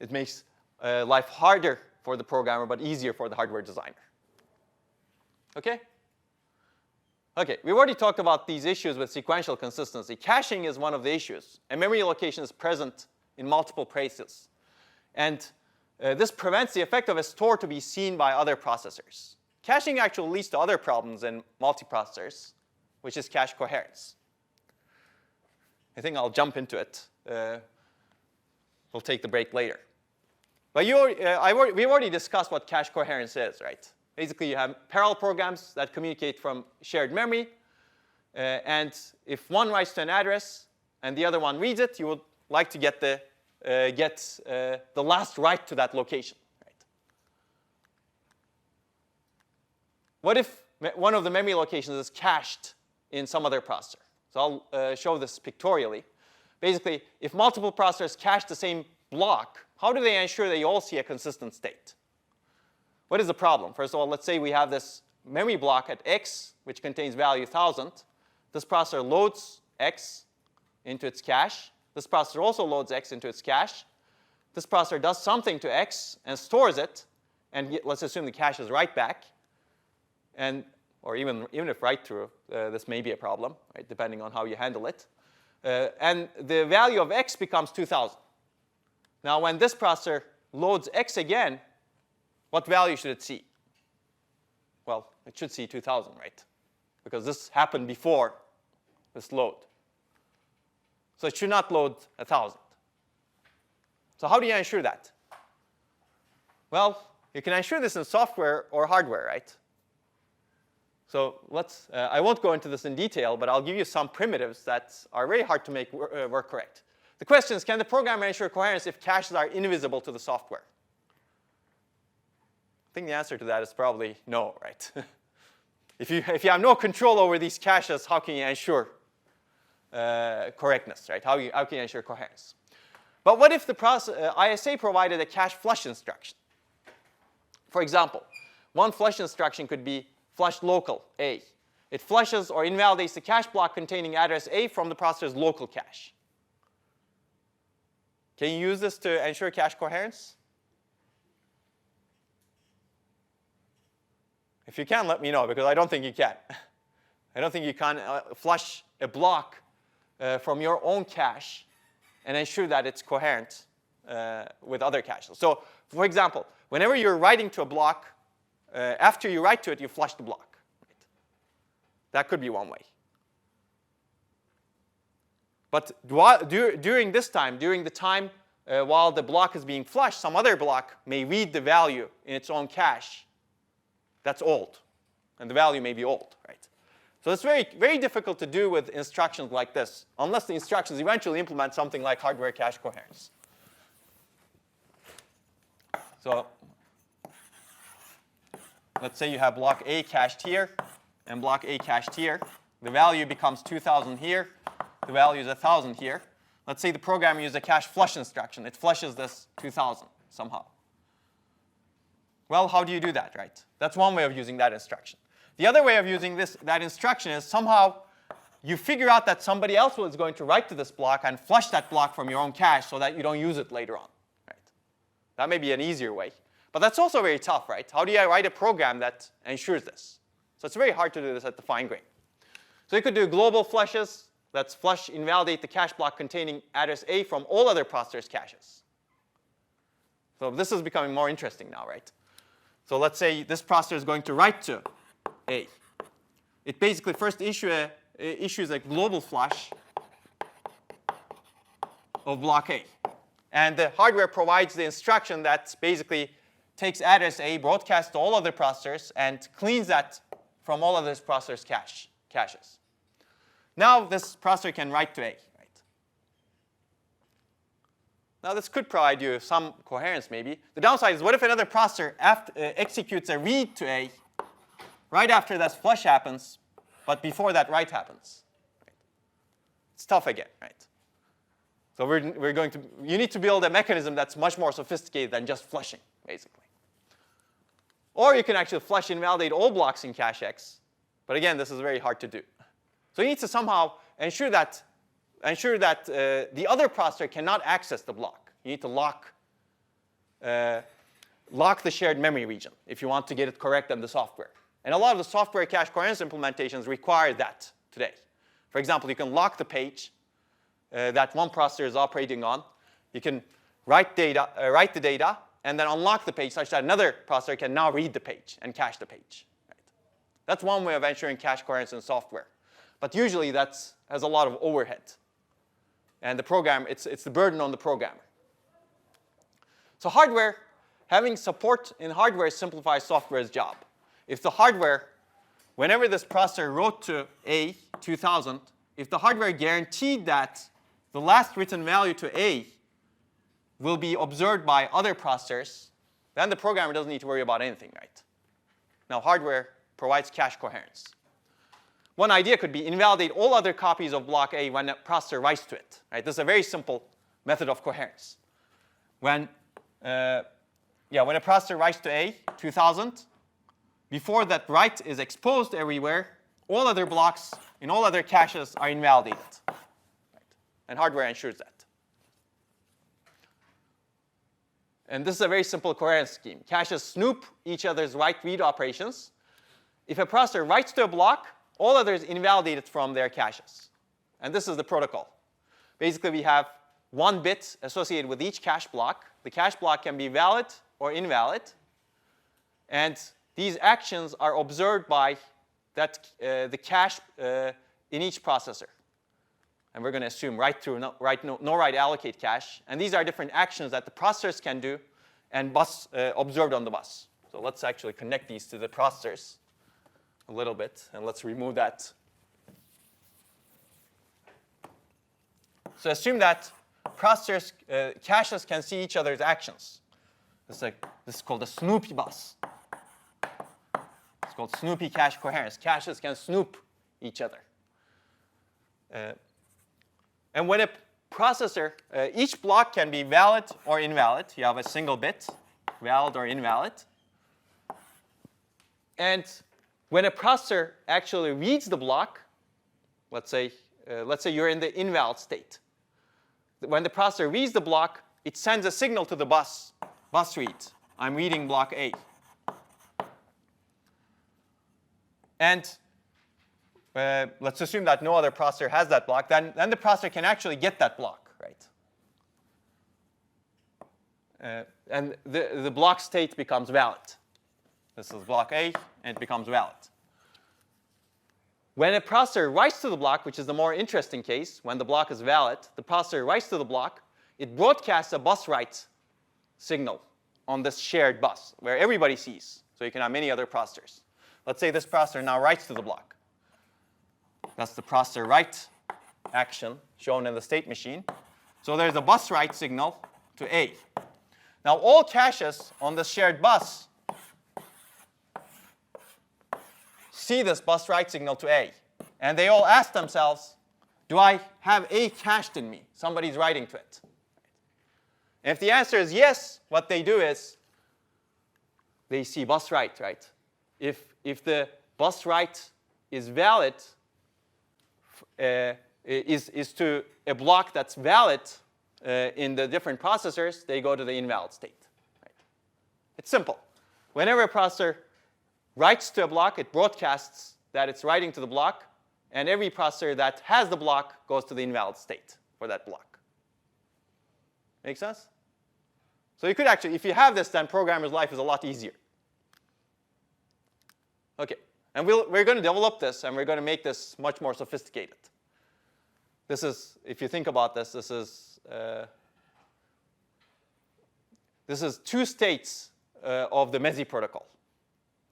It makes life harder for the programmer, but easier for the hardware designer. OK? OK, we've already talked about these issues with sequential consistency. Caching is one of the issues. A memory location is present in multiple places. And this prevents the effect of a store to be seen by other processors. Caching actually leads to other problems in multiprocessors, which is cache coherence. I think I'll jump into it. We'll take the break later. But we've already discussed what cache coherence is, right? Basically, you have parallel programs that communicate from shared memory. And if one writes to an address and the other one reads it, you would like to get the last write to that location. Right? What if one of the memory locations is cached in some other processor? So I'll show this pictorially. Basically, if multiple processors cache the same block, how do they ensure they all see a consistent state? What is the problem? First of all, let's say we have this memory block at X, which contains value 1000. This processor loads X into its cache. This processor also loads X into its cache. This processor does something to X and stores it. And let's assume the cache is write back. Or even if write through, this may be a problem, right, depending on how you handle it. And the value of X becomes 2000. Now, when this processor loads X again, what value should it see? Well, it should see 2000, right? Because this happened before this load. So it should not load 1000. So how do you ensure that? Well, you can ensure this in software or hardware, right? So I won't go into this in detail, but I'll give you some primitives that are very hard to make work correct. The question is, can the programmer ensure coherence if caches are invisible to the software? I think the answer to that is probably no, right? If you have no control over these caches, how can you ensure correctness, right? How can you ensure coherence? But what if the ISA provided a cache flush instruction? For example, one flush instruction could be flush local A. It flushes or invalidates the cache block containing address A from the processor's local cache. Can you use this to ensure cache coherence? If you can, let me know, because I don't think you can. I don't think you can flush a block from your own cache and ensure that it's coherent with other caches. So, for example, whenever you're writing to a block, after you write to it, you flush the block. Right? That could be one way. But during this time, during the time while the block is being flushed, some other block may read the value in its own cache that's old. And the value may be old, right? So it's very, very difficult to do with instructions like this, unless the instructions eventually implement something like hardware cache coherence. So let's say you have block A cached here and block A cached here. The value becomes 2000 here. The value is 1000 here. Let's say the programmer uses a cache flush instruction. It flushes this 2000 somehow. Well, how do you do that, right? That's one way of using that instruction. The other way of using that instruction is somehow you figure out that somebody else is going to write to this block and flush that block from your own cache so that you don't use it later on. Right? That may be an easier way. But that's also very tough, right? How do you write a program that ensures this? So it's very hard to do this at the fine grain. So you could do global flushes. Let's flush invalidate the cache block containing address A from all other processors' caches. So this is becoming more interesting now, right? So let's say this processor is going to write to A. It basically first issues a global flush of block A. And the hardware provides the instruction that basically takes address A, broadcasts to all other processors, and cleans that from all other processors' caches. Now this processor can write to A. Right? Now this could provide you some coherence maybe. The downside is, what if another processor executes a read to A right after that flush happens, but before that write happens? Right? It's tough again, right? So you need to build a mechanism that's much more sophisticated than just flushing, basically. Or you can actually flush invalidate all blocks in cache X. But again, this is very hard to do. So you need to somehow ensure that the other processor cannot access the block. You need to lock the shared memory region if you want to get it correct in the software. And a lot of the software cache coherence implementations require that today. For example, you can lock the page that one processor is operating on. You can write the data, and then unlock the page such that another processor can now read the page and cache the page. Right? That's one way of ensuring cache coherence in software. But usually that has a lot of overhead. And the program, it's the burden on the programmer. So hardware, having support in hardware simplifies software's job. If the hardware, whenever this processor wrote to A, 2000, if the hardware guaranteed that the last written value to A will be observed by other processors, then the programmer doesn't need to worry about anything, right? Now, hardware provides cache coherence. One idea could be invalidate all other copies of block A when a processor writes to it, right? This is a very simple method of coherence. When a processor writes to A, 2000, before that write is exposed everywhere, all other blocks in all other caches are invalidated. Right? And hardware ensures that. And this is a very simple coherence scheme. Caches snoop each other's write-read operations. If a processor writes to a block, all others invalidate it from their caches. And this is the protocol. Basically, we have one bit associated with each cache block. The cache block can be valid or invalid. And these actions are observed by the cache in each processor. And we're going to assume no write allocate cache. And these are different actions that the processors can do and observed on the bus. So let's actually connect these to the processors a little bit. And let's remove that. So assume that processors, caches can see each other's actions. This is called a Snoopy bus. It's called Snoopy cache coherence. Caches can snoop each other. And when a processor, each block can be valid or invalid. You have a single bit, valid or invalid. And when a processor actually reads the block, let's say you're in the invalid state. When the processor reads the block, it sends a signal to the bus read. I'm reading block A. And let's assume that no other processor has that block. Then the processor can actually get that block, right? And the block state becomes valid. This is block A, and it becomes valid. When a processor writes to the block, which is the more interesting case, when the block is valid, the processor writes to the block, it broadcasts a bus write signal on this shared bus, where everybody sees. So you can have many other processors. Let's say this processor now writes to the block. That's the processor write action shown in the state machine. So there's a bus write signal to A. Now all caches on this shared bus see this bus write signal to A. And they all ask themselves, do I have A cached in me? Somebody's writing to it. And if the answer is yes, what they do is they see bus write, right? If the bus write is valid, is to a block that's valid in the different processors, they go to the invalid state. Right? It's simple. Whenever a processor writes to a block, it broadcasts that it's writing to the block, and every processor that has the block goes to the invalid state for that block. Make sense? So you could actually, if you have this, then programmer's life is a lot easier. OK. And we're going to develop this, and we're going to make this much more sophisticated. This is, if you think about this, this is two states of the MESI protocol.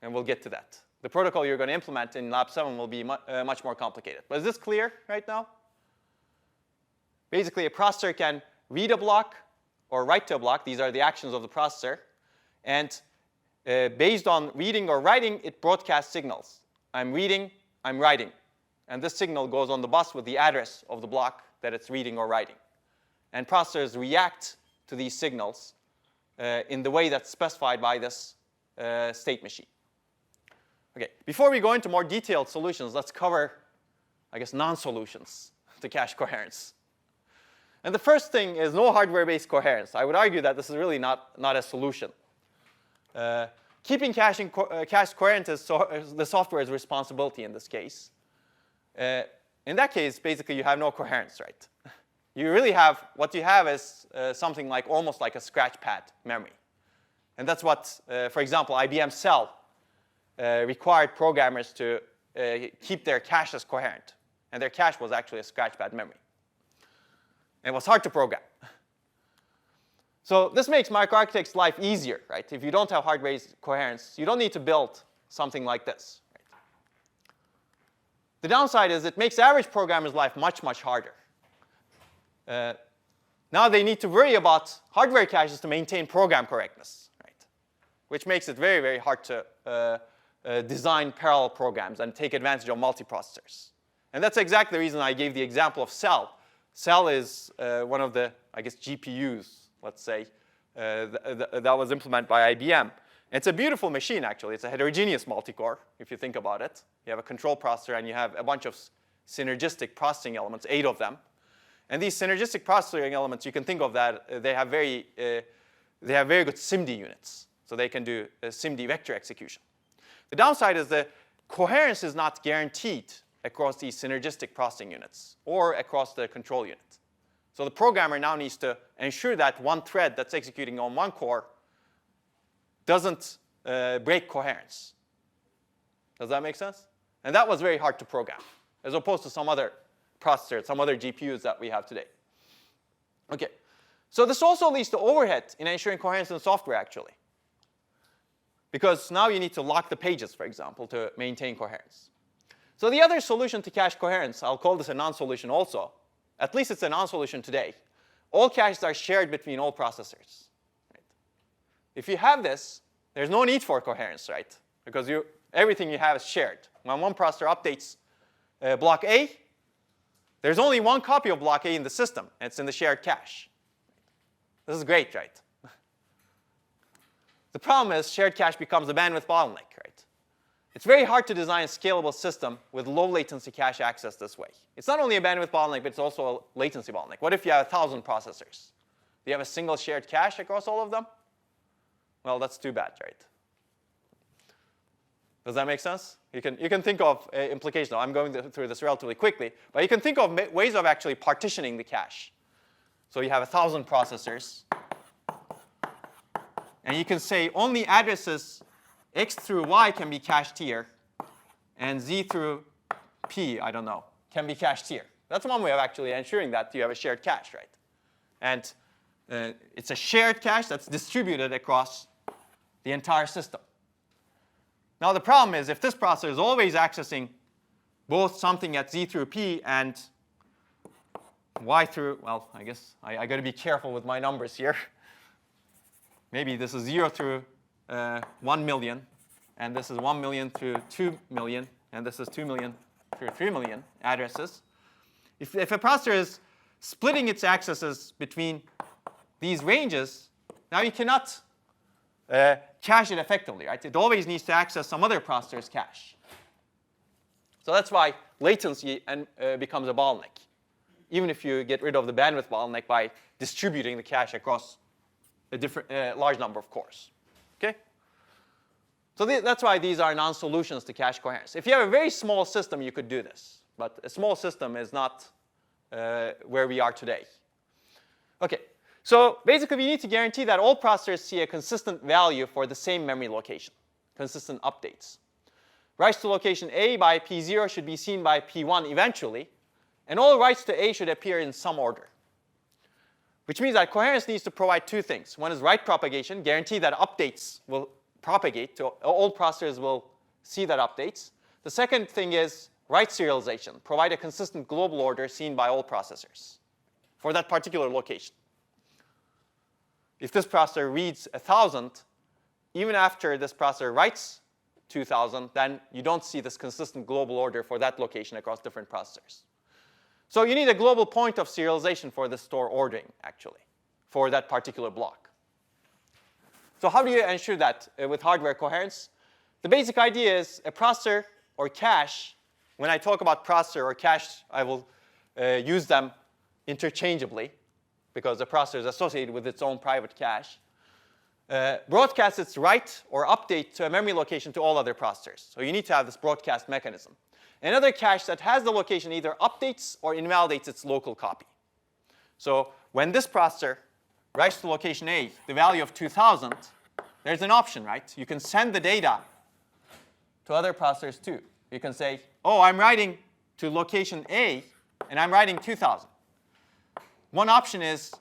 And we'll get to that. The protocol you're going to implement in Lab 7 will be much more complicated. But is this clear right now? Basically, a processor can read a block or write to a block. These are the actions of the processor. And based on reading or writing, it broadcasts signals. I'm reading, I'm writing. And this signal goes on the bus with the address of the block that it's reading or writing. And processors react to these signals in the way that's specified by this state machine. OK, before we go into more detailed solutions, let's cover, I guess, non-solutions to cache coherence. And the first thing is no hardware-based coherence. I would argue that this is really not a solution. Keeping cache coherent is the software's responsibility in this case. In that case, basically, you have no coherence, right? You really have, what you have is something like almost like a scratch pad memory. And that's what, for example, IBM Cell required programmers to keep their caches coherent. And their cache was actually a scratch pad memory. And it was hard to program. So this makes microarchitects' life easier, right? If you don't have hard-based coherence, you don't need to build something like this. Right? The downside is it makes average programmers' life much, much harder. Now they need to worry about hardware caches to maintain program correctness, right? Which makes it very, very hard to design parallel programs and take advantage of multiprocessors. And that's exactly the reason I gave the example of Cell. Cell is one of the, I guess, GPUs, let's say, that was implemented by IBM. It's a beautiful machine, actually. It's a heterogeneous multicore, if you think about it. You have a control processor, and you have a bunch of synergistic processing elements, 8 of them. And these synergistic processing elements, you can think of that, they have very good SIMD units. So they can do SIMD vector execution. The downside is that coherence is not guaranteed across these synergistic processing units or across the control unit. So the programmer now needs to ensure that one thread that's executing on one core doesn't break coherence. Does that make sense? And that was very hard to program, as opposed to some other processors, some other GPUs that we have today. OK. So this also leads to overhead in ensuring coherence in software, actually. Because now you need to lock the pages, for example, to maintain coherence. So the other solution to cache coherence, I'll call this a non-solution also. At least it's a non-solution today. All caches are shared between all processors. Right? If you have this, there's no need for coherence, right? Because everything you have is shared. When one processor updates block A, there's only one copy of block A in the system, and it's in the shared cache. This is great, right? The problem is shared cache becomes a bandwidth bottleneck, right? It's very hard to design a scalable system with low latency cache access this way. It's not only a bandwidth bottleneck, but it's also a latency bottleneck. What if you have 1,000 processors? Do you have a single shared cache across all of them? Well, that's too bad, right? Does that make sense? You can think of implications. I'm going through this relatively quickly, but you can think of ways of actually partitioning the cache. So you have 1,000 processors, and you can say only addresses X through Y can be cached here, and Z through P, I don't know, can be cached here. That's one way of actually ensuring that you have a shared cache, right? And it's a shared cache that's distributed across the entire system. Now the problem is if this processor is always accessing both something at Z through P and Y through, well, I guess I got to be careful with my numbers here. Maybe this is 0 through 1 million, and this is 1 million through 2 million, and this is 2 million through 3 million addresses. If a processor is splitting its accesses between these ranges, now you cannot cache it effectively, right? It always needs to access some other processor's cache. So that's why latency becomes a bottleneck, even if you get rid of the bandwidth bottleneck by distributing the cache across a large number of cores. Okay? So that's why these are non-solutions to cache coherence. If you have a very small system, you could do this. But a small system is not where we are today. OK. So basically, we need to guarantee that all processors see a consistent value for the same memory location, consistent updates. Writes to location A by P0 should be seen by P1 eventually. And all writes to A should appear in some order. Which means that coherence needs to provide two things. One is write propagation, guarantee that updates will propagate, to all processors will see that updates. The second thing is write serialization, provide a consistent global order seen by all processors for that particular location. If this processor reads 1,000, even after this processor writes 2,000, then you don't see this consistent global order for that location across different processors. So you need a global point of serialization for the store ordering, actually, for that particular block. So how do you ensure that with hardware coherence? The basic idea is a processor or cache. When I talk about processor or cache, I will use them interchangeably, because the processor is associated with its own private cache. Broadcasts its write or update to a memory location to all other processors. So you need to have this broadcast mechanism. Another cache that has the location either updates or invalidates its local copy. So when this processor writes to location A the value of 2,000, there's an option, right? You can send the data to other processors too. You can say, oh, I'm writing to location A, and I'm writing 2,000. one option is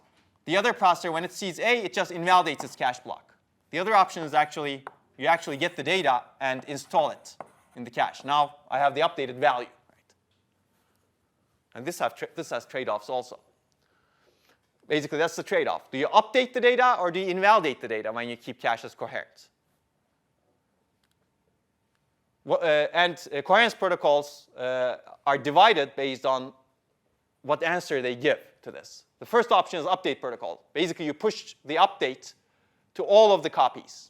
the other processor, when it sees A, it just invalidates its cache block. The other option is actually you actually get the data and install it in the cache. Now I have the updated value. Right? And this has trade-offs also. Basically, that's the trade-off. Do you update the data or do you invalidate the data when you keep caches coherent? Coherence protocols are divided based on what answer they give to this. The first option is update protocol. Basically, you push the update to all of the copies.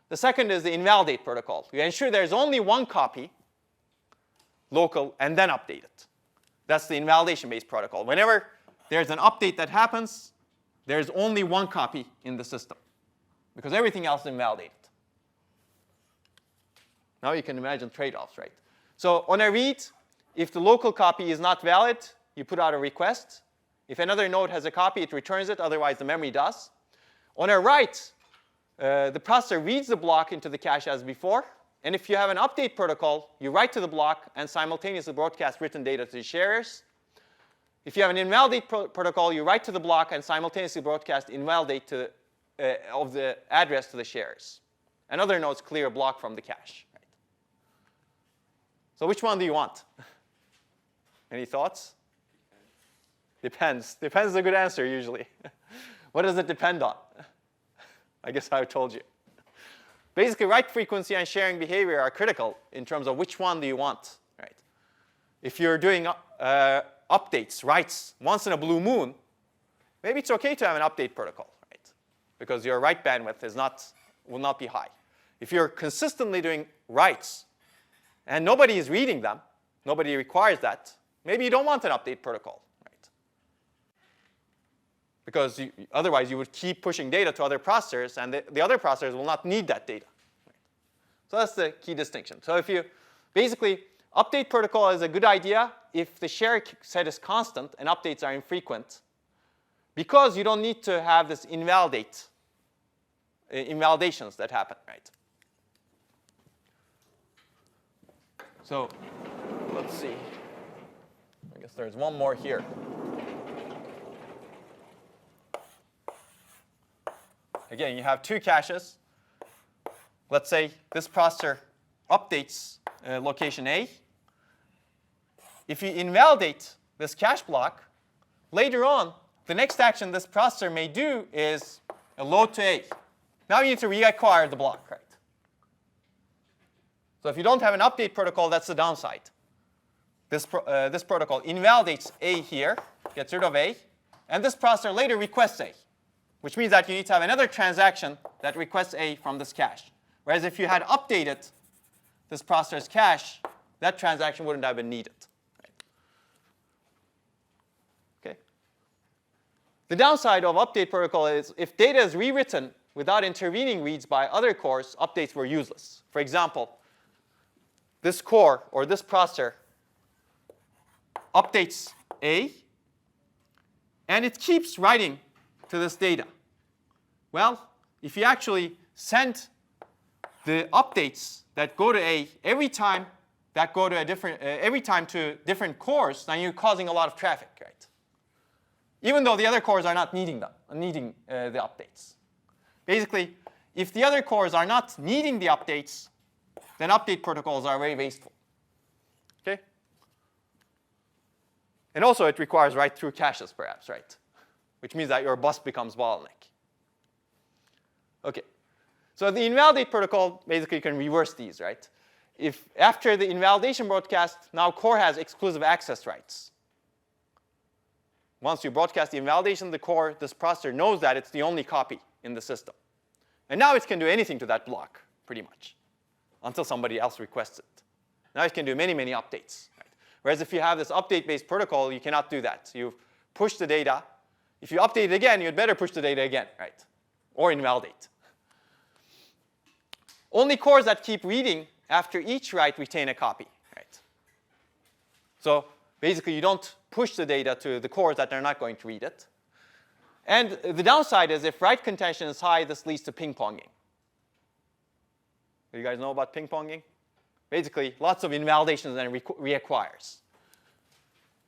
The second is the invalidate protocol. You ensure there's only one copy, local, and then update it. That's the invalidation-based protocol. Whenever there's an update that happens, there's only one copy in the system because everything else is invalidated. Now you can imagine trade-offs, right? So on a read, if the local copy is not valid, you put out a request. If another node has a copy, it returns it. Otherwise, the memory does. On a write, the processor reads the block into the cache as before. And if you have an update protocol, you write to the block and simultaneously broadcast written data to the sharers. If you have an invalidate protocol, you write to the block and simultaneously broadcast invalidate of the address to the sharers. And other nodes clear a block from the cache. Right? So which one do you want? Any thoughts? Depends. Depends is a good answer usually. What does it depend on? I guess I told you. Basically, write frequency and sharing behavior are critical in terms of which one do you want. Right? If you're doing updates, writes, once in a blue moon, maybe it's OK to have an update protocol, right? Because your write bandwidth will not be high. If you're consistently doing writes and nobody is reading them, nobody requires that, maybe you don't want an update protocol. Because otherwise, you would keep pushing data to other processors, and the other processors will not need that data. Right? So that's the key distinction. So if you basically, update protocol is a good idea if the share set is constant and updates are infrequent, because you don't need to have this invalidations that happen, right? So let's see. I guess there's one more here. Again, you have two caches. Let's say this processor updates location A. If you invalidate this cache block, later on, the next action this processor may do is a load to A. Now you need to reacquire the block, right? So if you don't have an update protocol, that's the downside. This protocol invalidates A here, gets rid of A, and this processor later requests A. Which means that you need to have another transaction that requests A from this cache. Whereas if you had updated this processor's cache, that transaction wouldn't have been needed. Right? Okay. The downside of update protocol is if data is rewritten without intervening reads by other cores, updates were useless. For example, this core or this processor updates A, and it keeps writing to this data. Well, if you actually send the updates that go to A every time that go to every time to different cores, then you're causing a lot of traffic, right? Even though the other cores are not needing the updates. Basically, if the other cores are not needing the updates, then update protocols are very wasteful. Okay? And also, it requires write-through caches, perhaps, right? Which means that your bus becomes bottleneck. OK. So the invalidate protocol, basically, you can reverse these, right? If after the invalidation broadcast, now core has exclusive access rights. Once you broadcast the invalidation, the core, this processor knows that it's the only copy in the system. And now it can do anything to that block, pretty much, until somebody else requests it. Now it can do many, many updates. Right? Whereas if you have this update-based protocol, you cannot do that. So you push the data. If you update it again, you'd better push the data again, right? Or invalidate. Only cores that keep reading after each write retain a copy, right? So basically, you don't push the data to the cores that are not going to read it. And the downside is if write contention is high, this leads to ping-ponging. Do you guys know about ping-ponging? Basically, lots of invalidations and reacquires.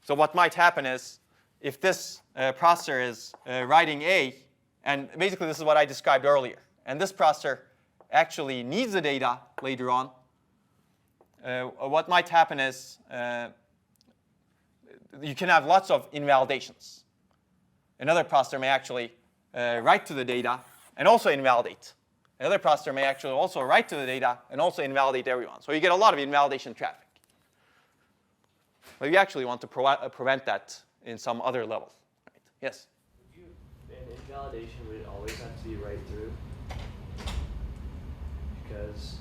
So what might happen is if this processor is writing A, and basically this is what I described earlier, and this processor actually needs the data later on, what might happen is you can have lots of invalidations. Another processor may actually write to the data and also invalidate. Another processor may actually also write to the data and also invalidate everyone. So you get a lot of invalidation traffic. But you actually want to prevent that in some other level. Right? Yes? An invalidation would always have to be right through. Because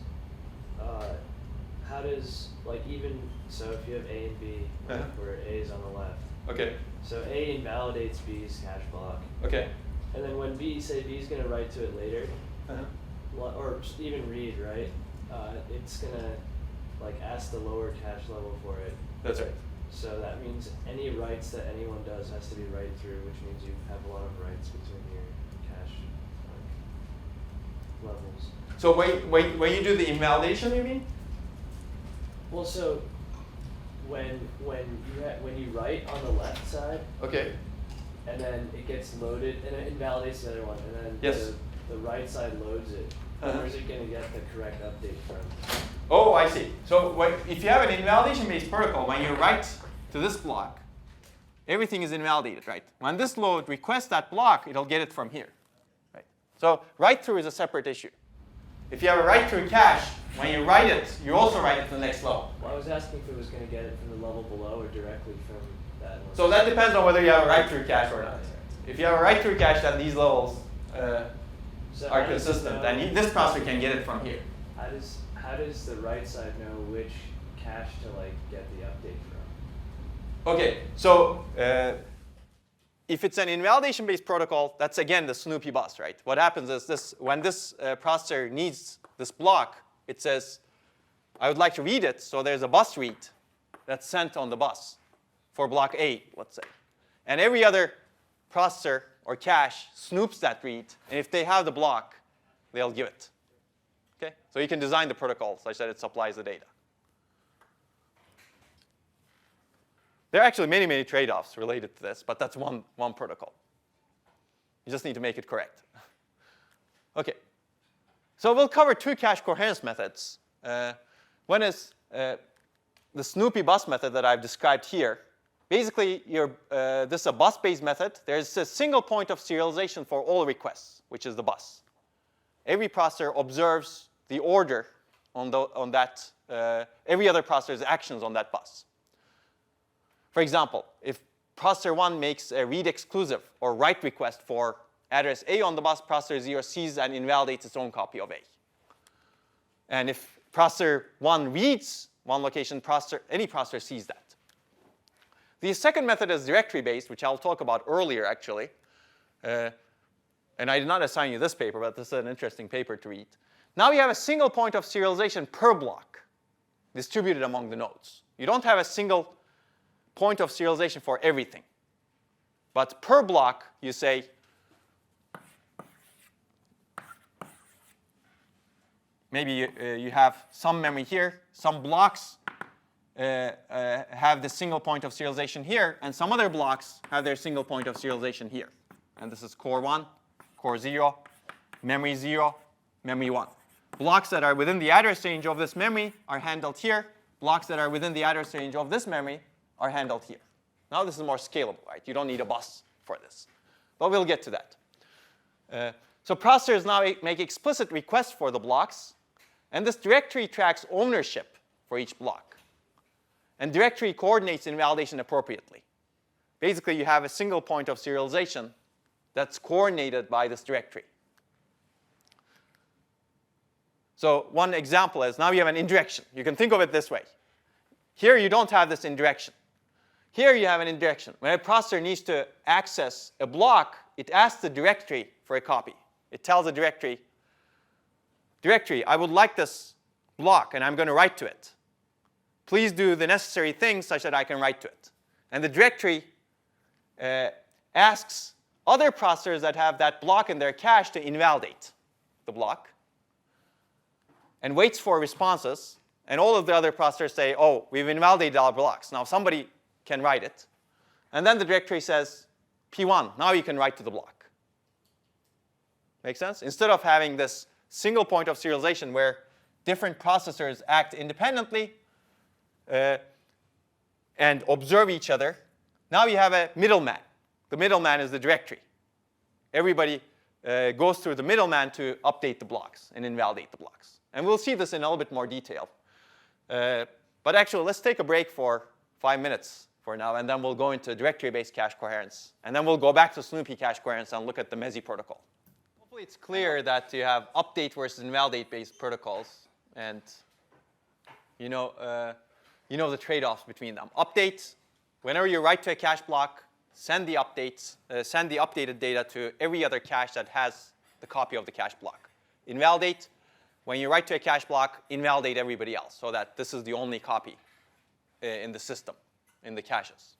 how does, like even, so if you have A and B, where A is on the left. Okay. So A invalidates B's cache block. Okay. And then when B, say B's going to write to it later, or just even read, right? It's going to like ask the lower cache level for it. That's right. So that means any writes that anyone does has to be right through, which means you have a lot of writes between your cache levels. So when you do the invalidation, you mean? Well, so when you write on the left side, Okay. and then it gets loaded, and it invalidates the other one, and then Yes. the right side loads it. Where's it going to get the correct update from? Oh, I see. So if you have an invalidation-based protocol, when you write to this block, everything is invalidated, right? When this load requests that block, it'll get it from here, right? So write-through is a separate issue. If you have a write-through cache, when you write it, you also write it to the next level. Well, I was asking if it was going to get it from the level below or directly from that one. So that depends on whether you have a write-through cache or not. If you have a write-through cache, then these levels So are how does it consistent, know- and this processor can get it from here. How does the right side know which cache to like get the update from? Okay, so if it's an invalidation-based protocol, that's again the Snoopy bus, right? What happens is this: when this processor needs this block, it says, "I would like to read it," so there's a bus read that's sent on the bus for block A, let's say, and every other processor or cache snoops that read, and if they have the block, they'll give it. Okay, so you can design the protocol such that it supplies the data. There are actually many, many trade-offs related to this, but that's one protocol. You just need to make it correct. Okay. So we'll cover two cache coherence methods. One is the Snoopy bus method that I've described here. Basically, this is a bus-based method. There's a single point of serialization for all requests, which is the bus. Every processor observes the order on that, every other processor's actions on that bus. For example, if processor 1 makes a read exclusive or write request for address A on the bus, processor 0 sees and invalidates its own copy of A. And if processor 1 reads one location, any processor sees that. The second method is directory-based, which I'll talk about earlier, actually. And I did not assign you this paper, but this is an interesting paper to read. Now you have a single point of serialization per block distributed among the nodes. You don't have a single point of serialization for everything. But per block, you say, maybe you have some memory here, some blocks have the single point of serialization here, and some other blocks have their single point of serialization here. And this is core 1, core 0, memory 0, memory 1. Blocks that are within the address range of this memory are handled here. Blocks that are within the address range of this memory are handled here. Now this is more scalable, right? You don't need a bus for this. But we'll get to that. So processors now make explicit requests for the blocks. And this directory tracks ownership for each block. And directory coordinates invalidation appropriately. Basically, you have a single point of serialization that's coordinated by this directory. So one example is now you have an indirection. You can think of it this way. Here you don't have this indirection. Here you have an indirection. When a processor needs to access a block, it asks the directory for a copy. It tells the directory, I would like this block, and I'm going to write to it. Please do the necessary things such that I can write to it. And the directory asks other processors that have that block in their cache to invalidate the block and waits for responses. And all of the other processors say, oh, we've invalidated our blocks. Now somebody can write it. And then the directory says, P1, now you can write to the block. Make sense? Instead of having this single point of serialization where different processors act independently and observe each other, now you have a middleman. The middleman is the directory. Everybody goes through the middleman to update the blocks and invalidate the blocks. And we'll see this in a little bit more detail. But actually, let's take a break for 5 minutes for now, and then we'll go into directory-based cache coherence. And then we'll go back to Snoopy cache coherence and look at the MESI protocol. Hopefully, it's clear that you have update versus invalidate-based protocols, and you know the trade-offs between them. Update, whenever you write to a cache block, send the updated data to every other cache that has the copy of the cache block. Invalidate, when you write to a cache block, invalidate everybody else so that this is the only copy in the system, in the caches.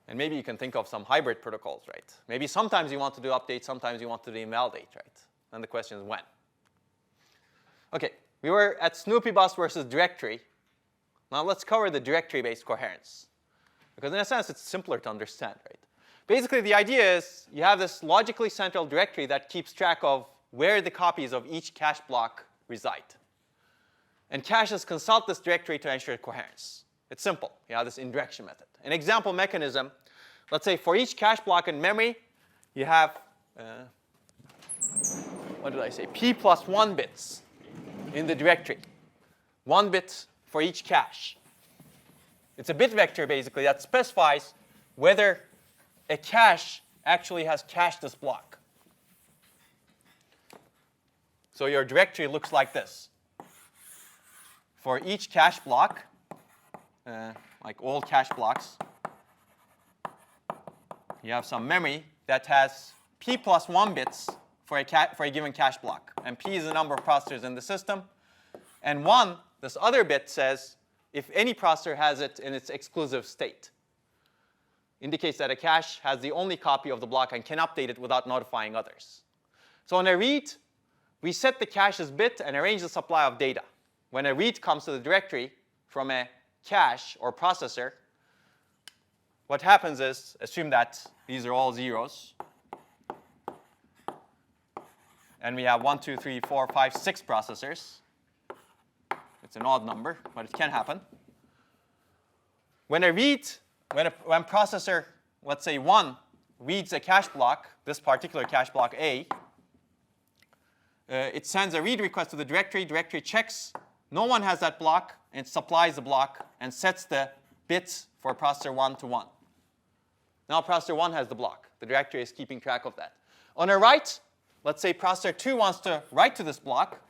And maybe you can think of some hybrid protocols, right? Maybe sometimes you want to do update, sometimes you want to do invalidate, right? And the question is when. OK, we were at Snoopy bus versus directory. Now let's cover the directory-based coherence. Because in a sense, it's simpler to understand, right? Basically, the idea is you have this logically central directory that keeps track of where the copies of each cache block reside. And caches consult this directory to ensure coherence. It's simple. You have this indirection method. An example mechanism, let's say for each cache block in memory, you have, what did I say, p plus 1 bits in the directory. 1 bit for each cache. It's a bit vector, basically, that specifies whether a cache actually has cached this block. So your directory looks like this. For each cache block, like all cache blocks, you have some memory that has p plus 1 bits for a given cache block. And p is the number of processors in the system. And 1, this other bit, says if any processor has it in its exclusive state. Indicates that a cache has the only copy of the block and can update it without notifying others. So on a read, we set the cache's bit and arrange the supply of data. When a read comes to the directory from a cache or processor, what happens is, assume that these are all zeros. And we have 1, 2, 3, 4, 5, 6 processors. It's an odd number, but it can happen. When processor, let's say 1, reads a cache block, this particular cache block A, it sends a read request to the directory. Directory checks. No one has that block, and supplies the block and sets the bits for processor 1 to 1. Now processor 1 has the block. The directory is keeping track of that. On a write, let's say processor 2 wants to write to this block.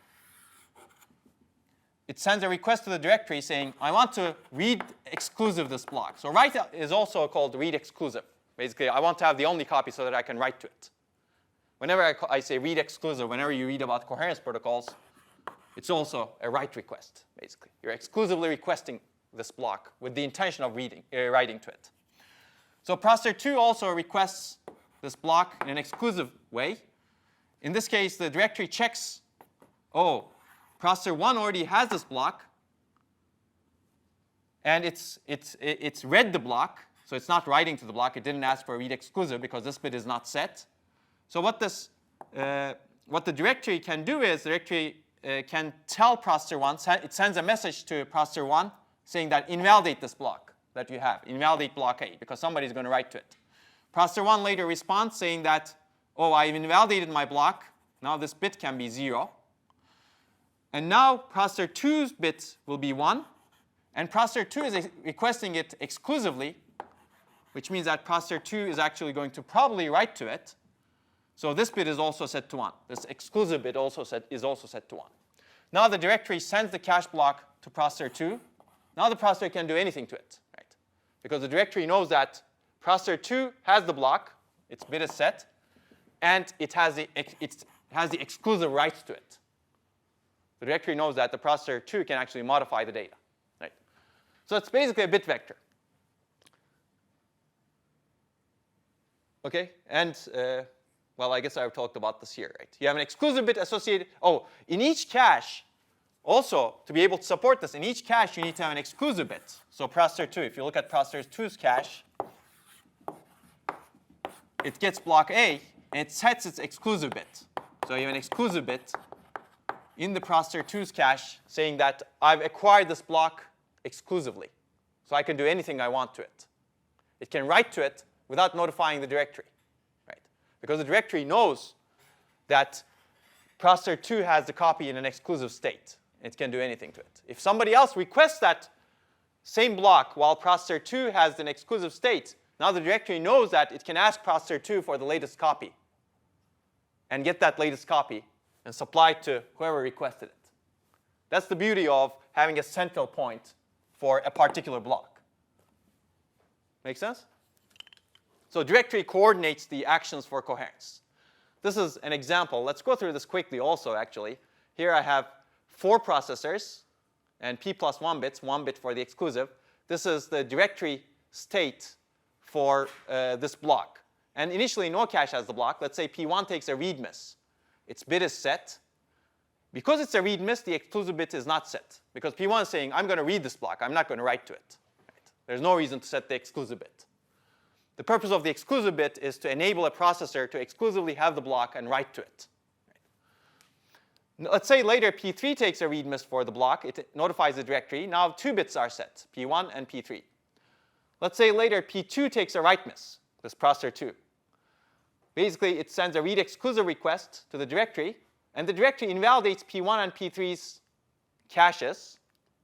It sends a request to the directory saying, I want to read exclusive this block. So write is also called read exclusive. Basically, I want to have the only copy so that I can write to it. Whenever I say read exclusive, whenever you read about coherence protocols, it's also a write request, basically. You're exclusively requesting this block with the intention of writing to it. So processor 2 also requests this block in an exclusive way. In this case, the directory checks, oh, processor 1 already has this block, and it's read the block, so it's not writing to the block. It didn't ask for a read exclusive because this bit is not set. So what the directory can do is the directory can tell processor 1, it sends a message to processor 1 saying that invalidate this block that you have, invalidate block A, because somebody's going to write to it. Processor 1 later responds saying that, oh, I've invalidated my block. Now this bit can be 0. And now processor 2's bit will be 1. And processor 2 is requesting it exclusively, which means that processor 2 is actually going to probably write to it. So this bit is also set to 1. This exclusive bit is also set to 1. Now the directory sends the cache block to processor 2. Now the processor can do anything to it, right? Because the directory knows that processor 2 has the block, its bit is set, and it has the exclusive rights to it. The directory knows that the processor 2 can actually modify the data, right? So it's basically a bit vector. Okay, and well, I guess I've talked about this here, right? You have an exclusive bit associated. Oh, in each cache, Also, to be able to support this, in each cache, you need to have an exclusive bit. So processor 2, if you look at processor 2's cache, it gets block A, and it sets its exclusive bit. So you have an exclusive bit in the processor 2's cache saying that I've acquired this block exclusively. So I can do anything I want to it. It can write to it without notifying the directory, right? Because the directory knows that processor 2 has the copy in an exclusive state. It can do anything to it. If somebody else requests that same block while processor 2 has an exclusive state, now the directory knows that it can ask processor 2 for the latest copy and get that latest copy and supply it to whoever requested it. That's the beauty of having a central point for a particular block. Make sense? So directory coordinates the actions for coherence. This is an example. Let's go through this quickly also, actually. Here I have 4 processors and p plus 1 bits, 1 bit for the exclusive. This is the directory state for this block. And initially, no cache has the block. Let's say p1 takes a read miss. Its bit is set. Because it's a read miss, the exclusive bit is not set. Because p1 is saying, I'm going to read this block. I'm not going to write to it. Right? There's no reason to set the exclusive bit. The purpose of the exclusive bit is to enable a processor to exclusively have the block and write to it. Right? Let's say later p3 takes a read miss for the block. It notifies the directory. Now 2 bits are set, p1 and p3. Let's say later p2 takes a write miss, this processor 2. Basically, it sends a read exclusive request to the directory, and the directory invalidates p1 and p3's caches.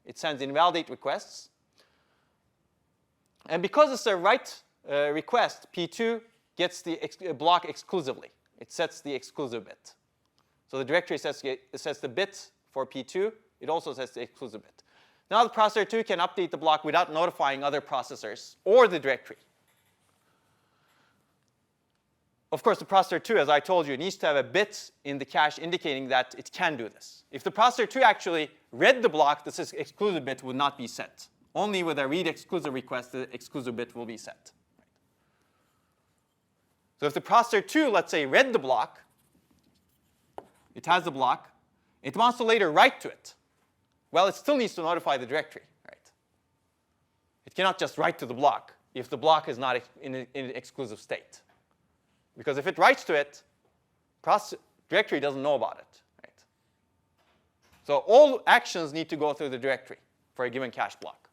It sends invalidate requests. And because it's a write request, p2 gets the block exclusively. It sets the exclusive bit. So the directory sets the bit for p2. It also sets the exclusive bit. Now the processor 2 can update the block without notifying other processors or the directory. Of course, the processor 2, as I told you, needs to have a bit in the cache indicating that it can do this. If the processor 2 actually read the block, this exclusive bit would not be set. Only with a read exclusive request, the exclusive bit will be set. So if the processor 2, let's say, read the block, it has the block, it wants to later write to it. Well, it still needs to notify the directory, right? It cannot just write to the block if the block is not in an exclusive state. Because if it writes to it, directory doesn't know about it, right? So all actions need to go through the directory for a given cache block.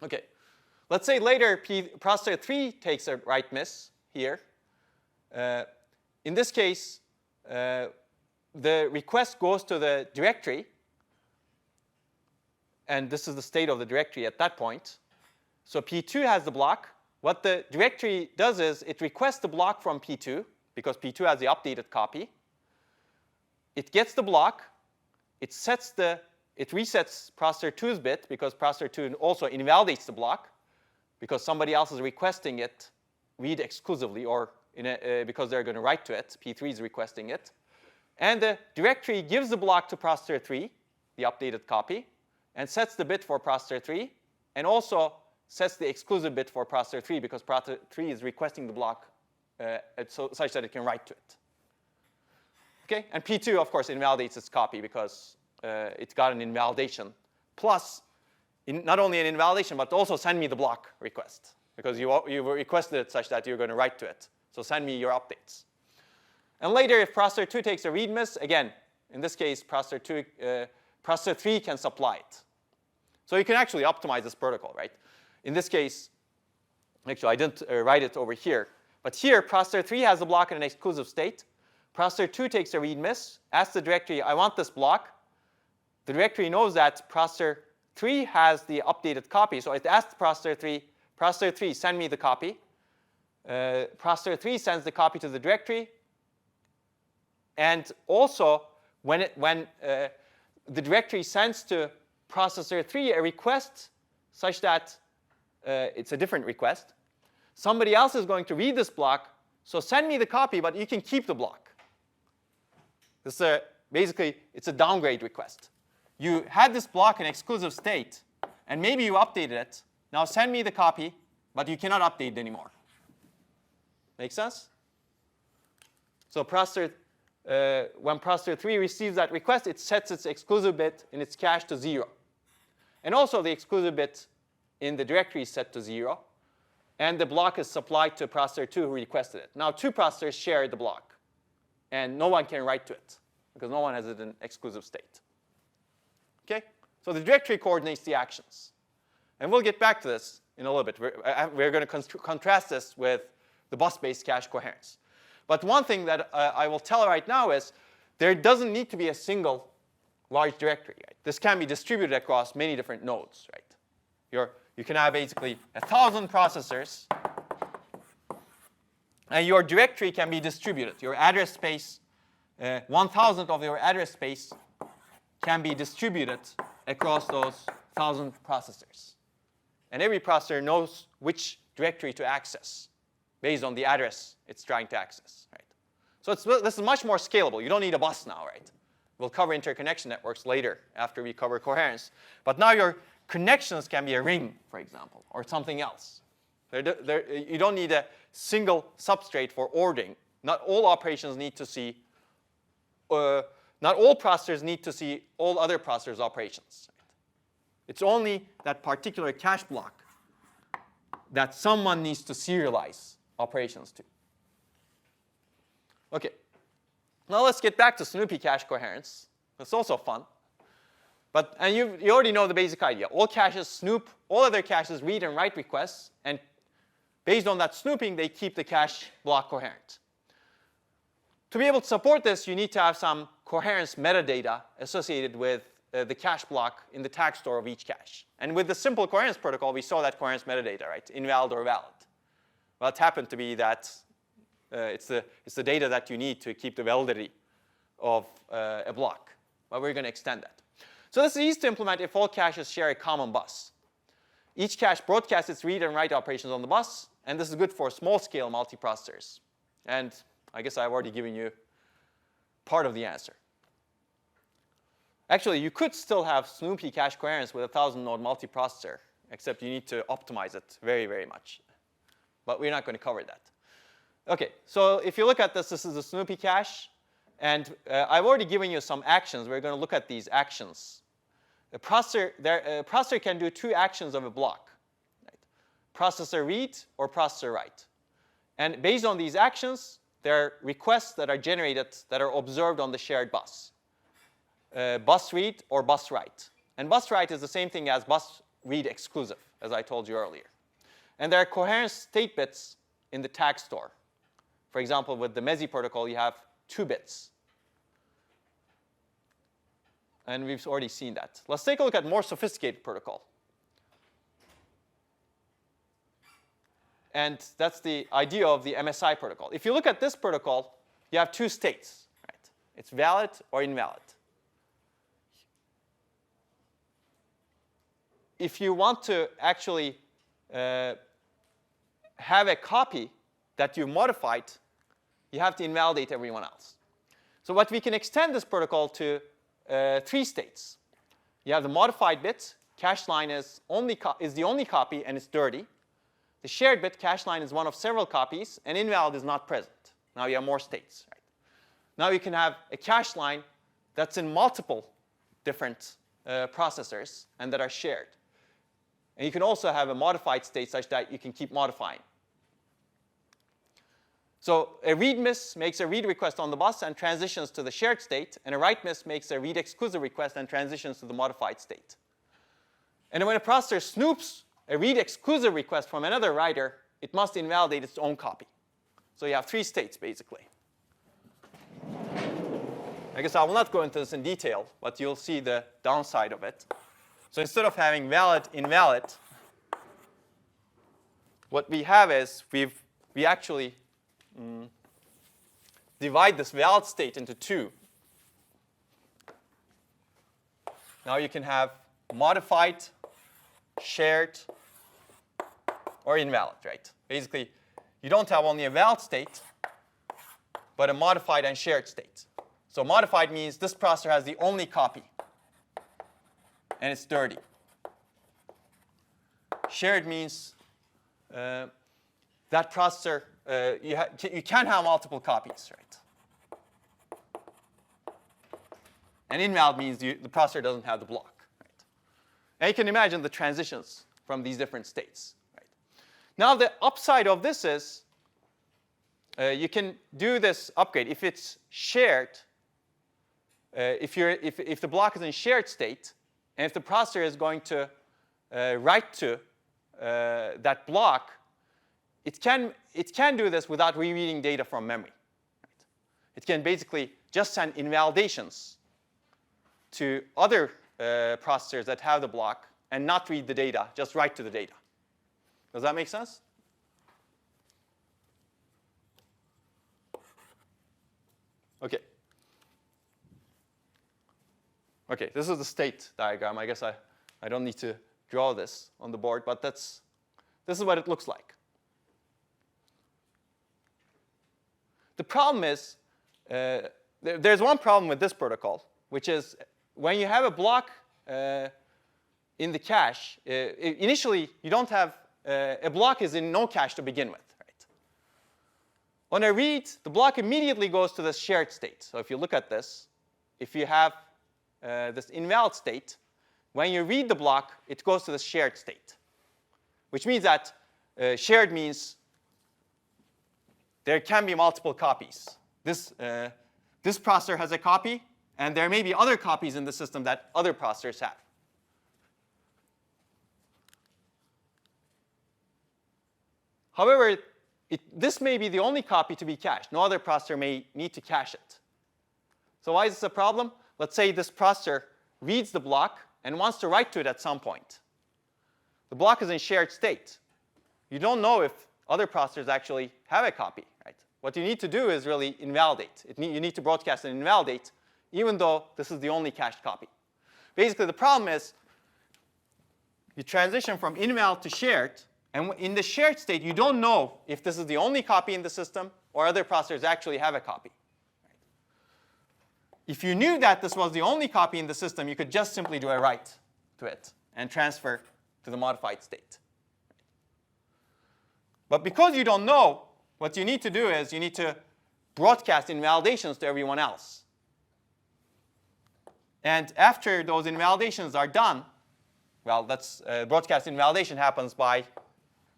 Okay, let's say later processor 3 takes a write miss here. In this case, the request goes to the directory, and this is the state of the directory at that point. So p2 has the block. What the directory does is it requests the block from p2, because p2 has the updated copy. It gets the block. It resets processor 2's bit, because processor 2 also invalidates the block, because somebody else is requesting it read exclusively, or because they're going to write to it. p3 is requesting it. And the directory gives the block to processor 3, the updated copy, and sets the bit for processor 3, and also sets the exclusive bit for processor 3, because processor 3 is requesting the block such that it can write to it. Okay? And p2, of course, invalidates its copy because it got an invalidation. Plus, not only an invalidation, but also send me the block request, because you requested it such that you're going to write to it. So send me your updates. And later, if processor 2 takes a read miss, again, in this case, processor 3 can supply it. So you can actually optimize this protocol, right? In this case, actually, I didn't write it over here. But here, processor 3 has the block in an exclusive state. Processor 2 takes a read miss, asks the directory, I want this block. The directory knows that processor 3 has the updated copy. So it asks processor 3, send me the copy. Processor 3 sends the copy to the directory. And also, when the directory sends to processor 3 a request such that it's a different request, somebody else is going to read this block, so send me the copy, but you can keep the block. This is basically, it's a downgrade request. You had this block in exclusive state, and maybe you updated it. Now send me the copy, but you cannot update it anymore. Make sense? So processor when processor 3 receives that request, it sets its exclusive bit in its cache to 0. And also the exclusive bit in the directory is set to 0. And the block is supplied to processor 2 who requested it. Now 2 processors share the block. And no one can write to it, because no one has it in exclusive state. Okay? So the directory coordinates the actions. And we'll get back to this in a little bit. We're going to contrast this with the bus-based cache coherence. But one thing that I will tell right now is there doesn't need to be a single large directory. Right? This can be distributed across many different nodes. Right? You can have basically 1,000 processors. And your directory can be distributed. Your address space, 1,000 of your address space can be distributed across those 1,000 processors. And every processor knows which directory to access based on the address it's trying to access. Right? So this is much more scalable. You don't need a bus now. Right? We'll cover interconnection networks later after we cover coherence. But now your connections can be a ring, for example, or something else. You don't need a single substrate for ordering. Not all operations need to see, not all processors need to see all other processors' operations. It's only that particular cache block that someone needs to serialize operations to. OK. Now let's get back to Snoopy cache coherence. It's also fun. And you already know the basic idea. All caches snoop all other caches read and write requests. And based on that snooping, they keep the cache block coherent. To be able to support this, you need to have some coherence metadata associated with the cache block in the tag store of each cache. And with the simple coherence protocol, we saw that coherence metadata, right? Invalid or valid. Well, it happened to be that it's the data that you need to keep the validity of a block. But we're going to extend that. So this is easy to implement if all caches share a common bus. Each cache broadcasts its read and write operations on the bus. And this is good for small-scale multiprocessors. And I guess I've already given you part of the answer. Actually, you could still have Snoopy cache coherence with a 1,000-node multiprocessor, except you need to optimize it very, very much. But we're not going to cover that. OK, so if you look at this, this is the Snoopy cache. And I've already given you some actions. We're going to look at these actions. A processor can do 2 actions of a block. Right? Processor read or processor write. And based on these actions, there are requests that are generated that are observed on the shared bus. Bus read or bus write. And bus write is the same thing as bus read exclusive, as I told you earlier. And there are coherent state bits in the tag store. For example, with the MESI protocol, you have 2 bits. And we've already seen that. Let's take a look at more sophisticated protocol. And that's the idea of the MSI protocol. If you look at this protocol, you have 2 states. Right? It's valid or invalid. If you want to actually have a copy that you modified, you have to invalidate everyone else. So what we can extend this protocol to 3 states. You have the modified bit. Cache line is the only copy, and it's dirty. The shared bit, cache line, is one of several copies, and invalid is not present. Now you have more states. Right? Now you can have a cache line that's in multiple different processors and that are shared. And you can also have a modified state such that you can keep modifying. So a read miss makes a read request on the bus and transitions to the shared state. And a write miss makes a read exclusive request and transitions to the modified state. And when a processor snoops a read exclusive request from another writer, it must invalidate its own copy. So you have 3 states, basically. I guess I will not go into this in detail, but you'll see the downside of it. So instead of having valid, invalid, what we have is we actually divide this valid state into 2. Now you can have modified, shared, or invalid, right? Basically, you don't have only a valid state, but a modified and shared state. So modified means this processor has the only copy, and it's dirty. Shared means that processor, you can have multiple copies, right? And invalid means the processor doesn't have the block. Right? And you can imagine the transitions from these different states. Right? Now the upside of this is you can do this upgrade. If it's shared, if the block is in shared state, and if the processor is going to write to that block, it can do this without rereading data from memory. Right? It can basically just send invalidations to other processors that have the block and not read the data, just write to the data. Does that make sense? Okay. Okay, this is the state diagram. I guess I don't need to draw this on the board, but this is what it looks like. The problem is, there's one problem with this protocol, which is when you have a block in the cache, initially you don't have, a block is in no cache to begin with. Right? On a read, the block immediately goes to the shared state. So if you look at this, if you have this invalid state, when you read the block, it goes to the shared state, which means that shared means there can be multiple copies. This processor has a copy, and there may be other copies in the system that other processors have. However, this may be the only copy to be cached. No other processor may need to cache it. So why is this a problem? Let's say this processor reads the block and wants to write to it at some point. The block is in shared state. You don't know if other processors actually have a copy. Right? What you need to do is really invalidate. You need to broadcast and invalidate, even though this is the only cached copy. Basically, the problem is you transition from invalid to shared, and in the shared state, you don't know if this is the only copy in the system or other processors actually have a copy. Right? If you knew that this was the only copy in the system, you could just simply do a write to it and transfer to the modified state. But because you don't know, what you need to do is you need to broadcast invalidations to everyone else. And after those invalidations are done, well, that's broadcast invalidation happens by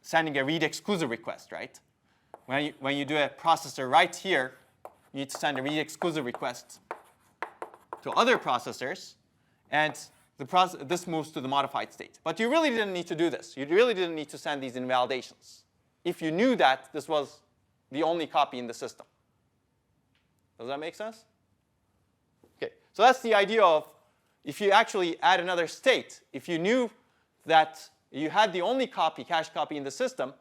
sending a read exclusive request, right? When you do a processor write here, you need to send a read exclusive request to other processors, and this moves to the modified state. But you really didn't need to do this. You really didn't need to send these invalidations if you knew that this was the only copy in the system. Does that make sense? Okay, so that's the idea of if you actually add another state, if you knew that you had the only copy, cached copy in the system,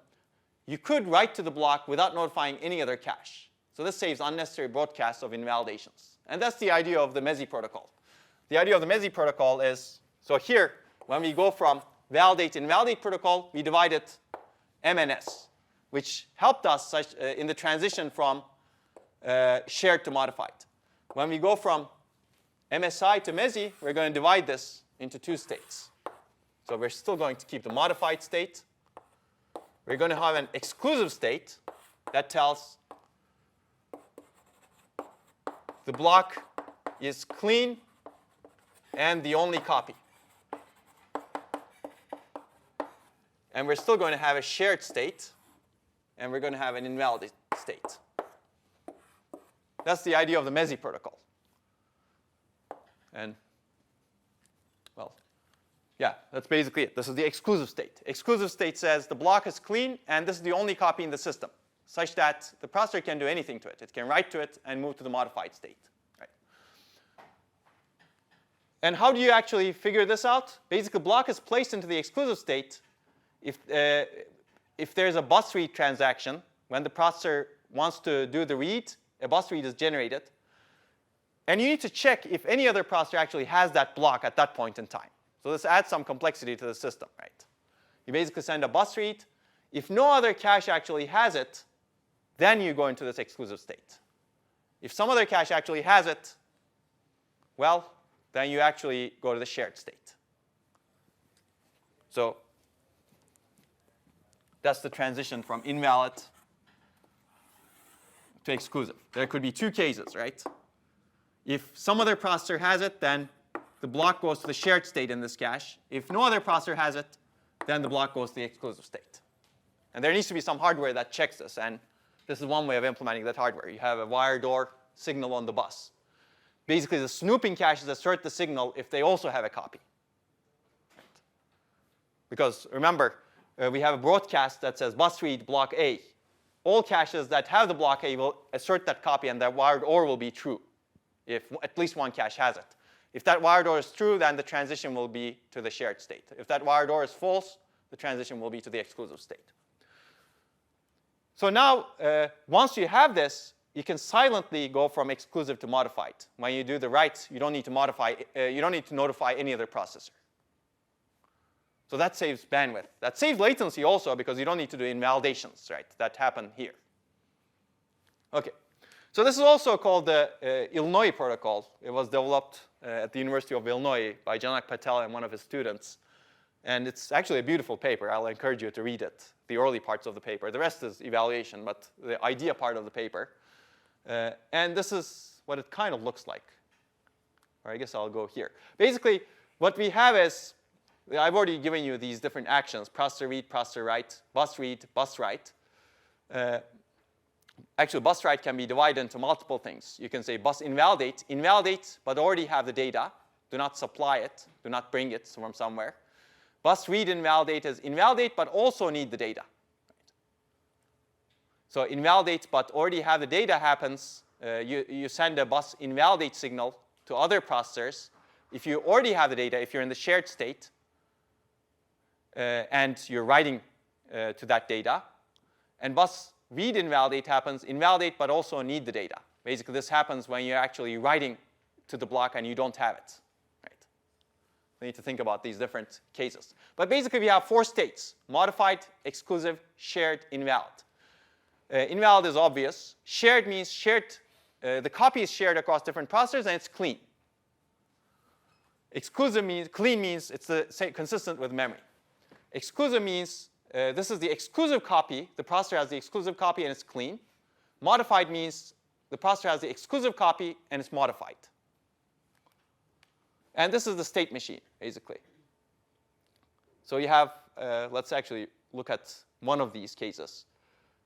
you could write to the block without notifying any other cache. So this saves unnecessary broadcasts of invalidations. And that's the idea of the MESI protocol. The idea of the MESI protocol is, so here, when we go from validate invalidate protocol, we divide it M and S, which helped us in the transition from shared to modified. When we go from MSI to MESI, we're going to divide this into two states. So we're still going to keep the modified state. We're going to have an exclusive state that tells the block is clean and the only copy. And we're still going to have a shared state, and we're going to have an invalid state. That's the idea of the MESI protocol. And, well, yeah, that's basically it. This is the exclusive state. Exclusive state says the block is clean, and this is the only copy in the system, such that the processor can do anything to it. It can write to it and move to the modified state. Right? And how do you actually figure this out? Basically, the block is placed into the exclusive state if there's a bus read transaction. When the processor wants to do the read, a bus read is generated. And you need to check if any other processor actually has that block at that point in time. So this adds some complexity to the system, right? You basically send a bus read. If no other cache actually has it, then you go into this exclusive state. If some other cache actually has it, well, then you actually go to the shared state. So that's the transition from invalid to exclusive. There could be two cases, right? If some other processor has it, then the block goes to the shared state in this cache. If no other processor has it, then the block goes to the exclusive state. And there needs to be some hardware that checks this. And this is one way of implementing that hardware. You have a wired OR signal on the bus. Basically, the snooping caches assert the signal if they also have a copy. Because remember, we have a broadcast that says bus read block A. All caches that have the block A will assert that copy, and that wired OR will be true if at least one cache has it. If that wired OR is true, then the transition will be to the shared state. If that wired OR is false, the transition will be to the exclusive state. So now, once you have this, you can silently go from exclusive to modified. When you do the write, you don't need to modify. You don't need to notify any other processor. So that saves bandwidth. That saves latency also because you don't need to do invalidations, right? That happen here. Okay. So this is also called the Illinois protocol. It was developed at the University of Illinois by Janak Patel and one of his students. And it's actually a beautiful paper. I'll encourage you to read it, the early parts of the paper. The rest is evaluation, but the idea part of the paper. And this is what it kind of looks like. Or I guess I'll go here. Basically, what we have is, I've already given you these different actions: processor read, processor write, bus read, bus write. Actually, bus write can be divided into multiple things. You can say bus invalidate, invalidate, but already have the data. Do not supply it. Do not bring it from somewhere. Bus read invalidate is invalidate, but also need the data. So invalidate, but already have the data happens. You send a bus invalidate signal to other processors. If you already have the data, if you're in the shared state, and you're writing to that data, and bus read invalidate happens, invalidate, but also need the data. Basically, this happens when you're actually writing to the block and you don't have it. Right? We need to think about these different cases. But basically, we have 4 states: modified, exclusive, shared, invalid. Invalid is obvious. Shared means shared. The copy is shared across different processors, and it's clean. Exclusive means, clean means it's consistent with memory. Exclusive means this is the exclusive copy. The processor has the exclusive copy, and it's clean. Modified means the processor has the exclusive copy, and it's modified. And this is the state machine, basically. So you have, let's actually look at one of these cases.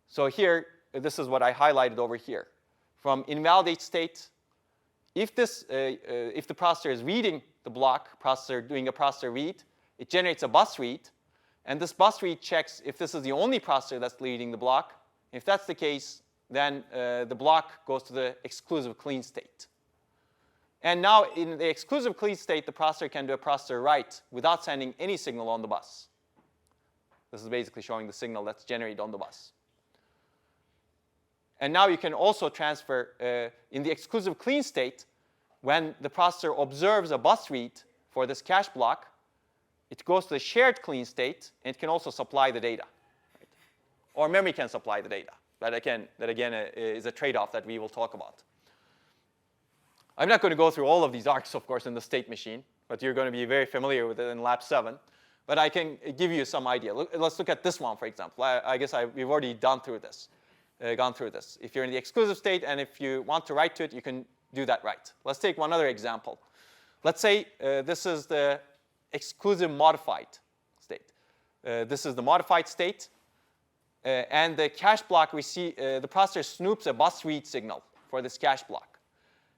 So here, this is what I highlighted over here. From invalidate state, if the processor is reading the block, doing a processor read, it generates a bus read. And this bus read checks if this is the only processor that's reading the block. If that's the case, then the block goes to the exclusive clean state. And now in the exclusive clean state, the processor can do a processor write without sending any signal on the bus. This is basically showing the signal that's generated on the bus. And now you can also transfer in the exclusive clean state, when the processor observes a bus read for this cache block, it goes to the shared clean state, and it can also supply the data. Right? Or memory can supply the data. That again is a trade-off that we will talk about. I'm not going to go through all of these arcs, of course, in the state machine, but you're going to be very familiar with it in Lab 7. But I can give you some idea. Let's look at this one, for example. I guess we've already gone through this. If you're in the exclusive state, and if you want to write to it, you can do that right. Let's take one other example. Let's say this is the exclusive modified state. This is the modified state. And the cache block, the processor snoops a bus read signal for this cache block.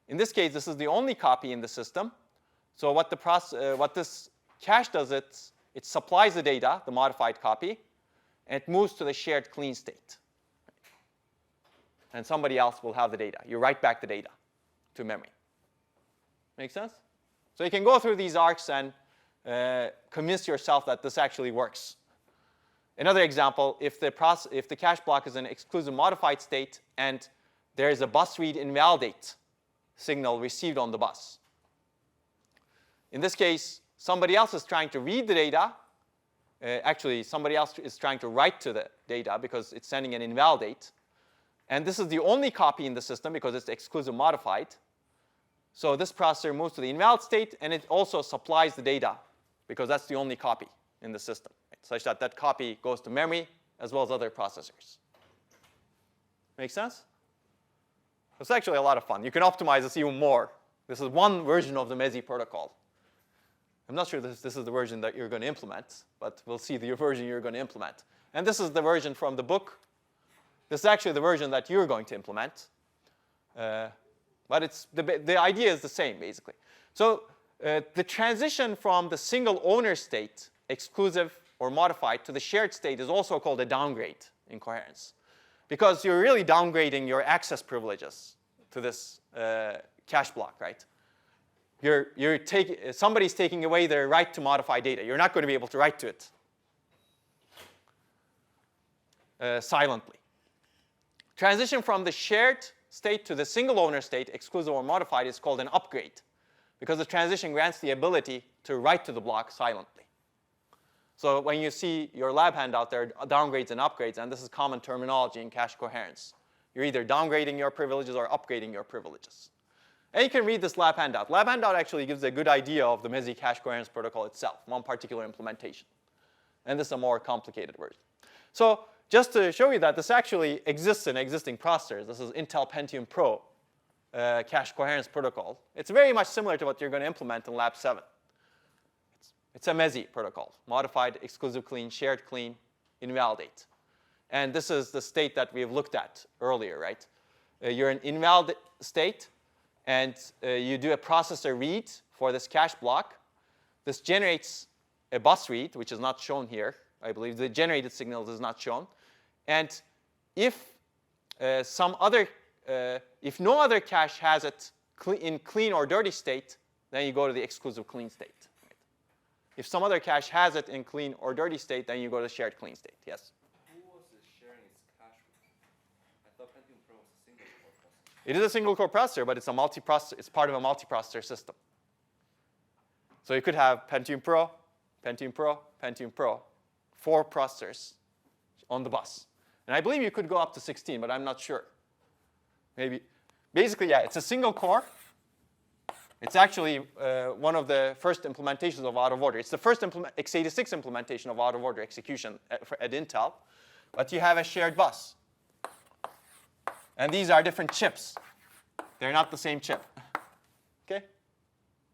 In this case, this is the only copy in the system. So what this cache does, it supplies the data, the modified copy, and it moves to the shared clean state. And somebody else will have the data. You write back the data to memory. Make sense? So you can go through these arcs and convince yourself that this actually works. Another example, if the cache block is an exclusive modified state and there is a bus read invalidate signal received on the bus. In this case, somebody else is trying to read the data. Actually, somebody else is trying to write to the data because it's sending an invalidate. And this is the only copy in the system because it's exclusive modified. So this processor moves to the invalid state, and it also supplies the data because that's the only copy in the system, right? Such that that copy goes to memory as well as other processors. Make sense? It's actually a lot of fun. You can optimize this even more This is one version of the MESI protocol. I'm not sure this is the version that you're going to implement, but we'll see the version you're going to implement. And this is the version from the book. This is actually the version that you're going to implement. But it's the idea is the same, basically. So the transition from the single owner state, exclusive or modified, to the shared state is also called a downgrade in coherence, because you're really downgrading your access privileges to this cache block, right? Somebody's taking away their right to modify data. You're not going to be able to write to it silently. Transition from the shared state to the single owner state, exclusive or modified, is called an upgrade, because the transition grants the ability to write to the block silently. So when you see your lab handout, there are downgrades and upgrades, and this is common terminology in cache coherence. You're either downgrading your privileges or upgrading your privileges. And you can read this lab handout. Lab handout actually gives a good idea of the MESI cache coherence protocol itself, one particular implementation. And this is a more complicated version. So just to show you that this actually exists in existing processors. This is Intel Pentium Pro cache coherence protocol. It's very much similar to what you're going to implement in Lab 7. It's a MESI protocol, modified, exclusive clean, shared clean, invalidate. And this is the state that we've looked at earlier, right? You're in invalid state, and you do a processor read for this cache block. This generates a bus read, which is not shown here. I believe the generated signal is not shown. And if if no other cache has it in clean or dirty state, then you go to the exclusive clean state. Right? If some other cache has it in clean or dirty state, then you go to the shared clean state. Yes? Who was sharing its cache with? I thought Pentium Pro was a single core processor. It is a single core processor, but it's a multiprocessor. It's part of a multiprocessor system. So you could have Pentium Pro, Pentium Pro, Pentium Pro, 4 processors on the bus. And I believe you could go up to 16, but I'm not sure. Maybe. Basically, yeah, it's a single core. It's actually one of the first implementations of out of order. It's the first x86 implementation of out of order execution at Intel. But you have a shared bus. And these are different chips. They're not the same chip. Okay?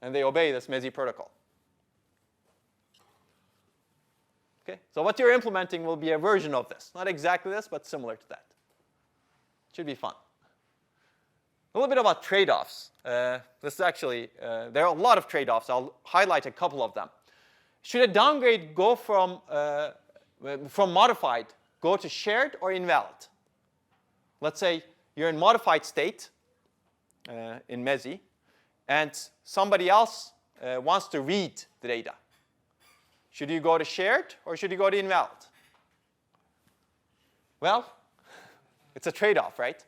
And they obey this MESI protocol. Okay? So what you're implementing will be a version of this. Not exactly this, but similar to that. Should be fun. A little bit about trade-offs. This is actually, there are a lot of trade-offs. I'll highlight a couple of them. Should a downgrade go from modified, go to shared or invalid? Let's say you're in modified state in MESI, and somebody else wants to read the data. Should you go to shared or should you go to invalid? Well, it's a trade-off, right?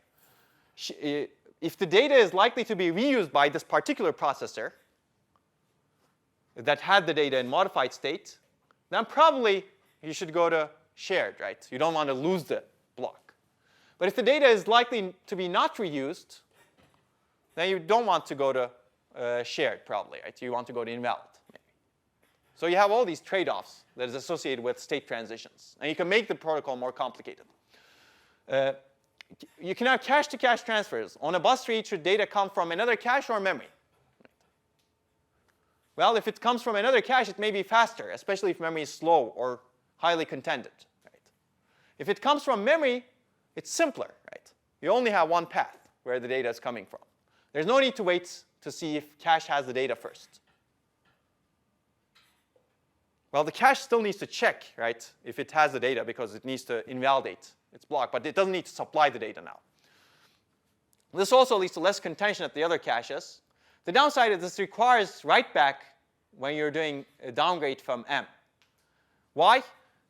If the data is likely to be reused by this particular processor that had the data in modified state, then probably you should go to shared, right? You don't want to lose the block. But if the data is likely to be not reused, then you don't want to go to shared, probably, right? You want to go to invalid, maybe. So you have all these trade-offs that is associated with state transitions. And you can make the protocol more complicated. You can have cache-to-cache transfers. On a bus read, should data come from another cache or memory? Well, if it comes from another cache, it may be faster, especially if memory is slow or highly contended. Right? If it comes from memory, it's simpler. Right? You only have one path where the data is coming from. There's no need to wait to see if cache has the data first. Well, the cache still needs to check, right, if it has the data, because it needs to invalidate its block, but it doesn't need to supply the data now. This also leads to less contention at the other caches. The downside is this requires write back when you're doing a downgrade from M. Why?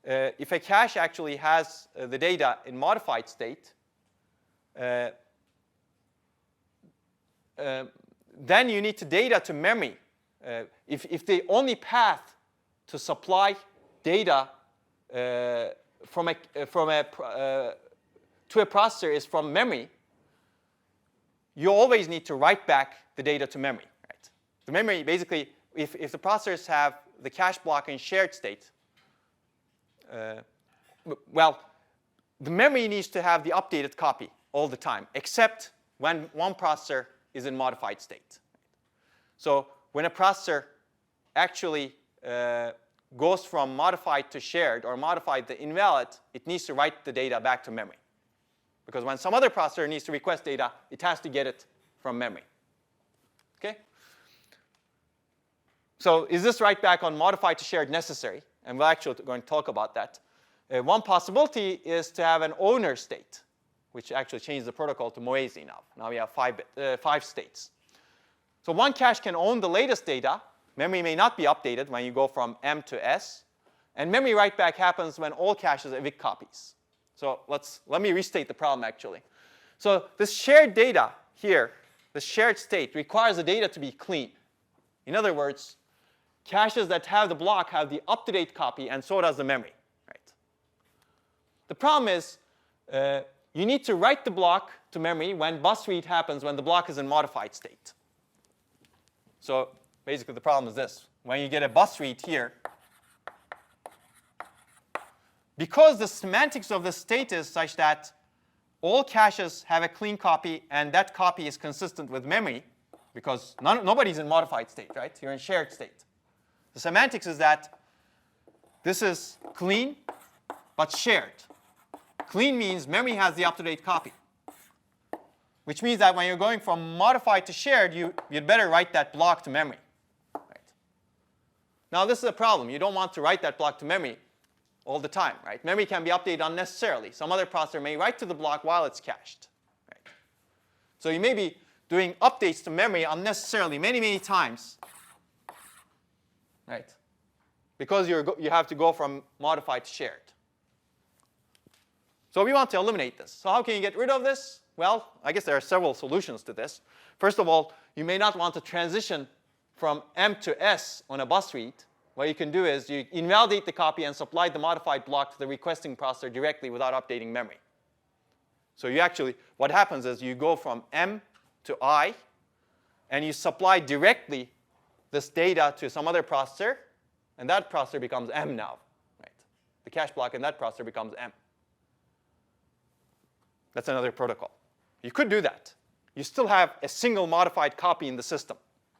If a cache actually has the data in modified state, then you need to data to memory. If the only path to supply data to a processor is from memory, you always need to write back the data to memory. Right? The memory, basically, if the processors have the cache block in shared state, well, the memory needs to have the updated copy all the time, except when one processor is in modified state. So when a processor actually goes from modified to shared or modified to invalid, it needs to write the data back to memory. Because when some other processor needs to request data, it has to get it from memory. Okay? So is this write back on modified to shared necessary? And we're actually going to talk about that. One possibility is to have an owner state, which actually changes the protocol to Moesi now. Now we have 5 states. So one cache can own the latest data. Memory may not be updated when you go from M to S. And memory write back happens when all caches evict copies. So let me restate the problem, actually. So this shared data here, the shared state, requires the data to be clean. In other words, caches that have the block have the up-to-date copy, and so does the memory. Right? The problem is you need to write the block to memory when bus read happens when the block is in modified state. So basically, the problem is this. When you get a bus read here, because the semantics of the state is such that all caches have a clean copy and that copy is consistent with memory, because nobody's in modified state, right? You're in shared state. The semantics is that this is clean but shared. Clean means memory has the up-to-date copy, which means that when you're going from modified to shared, you'd better write that block to memory. Right? Now, this is a problem. You don't want to write that block to memory all the time. Right? Memory can be updated unnecessarily. Some other processor may write to the block while it's cached. Right? So you may be doing updates to memory unnecessarily many, many times. Right? Because you have to go from modified to shared. So we want to eliminate this. So how can you get rid of this? Well, I guess there are several solutions to this. First of all, you may not want to transition from M to S on a bus read. What you can do is you invalidate the copy and supply the modified block to the requesting processor directly without updating memory. So you actually, what happens is you go from M to I, and you supply directly this data to some other processor, and that processor becomes M now. Right? The cache block in that processor becomes M. That's another protocol. You could do that. You still have a single modified copy in the system.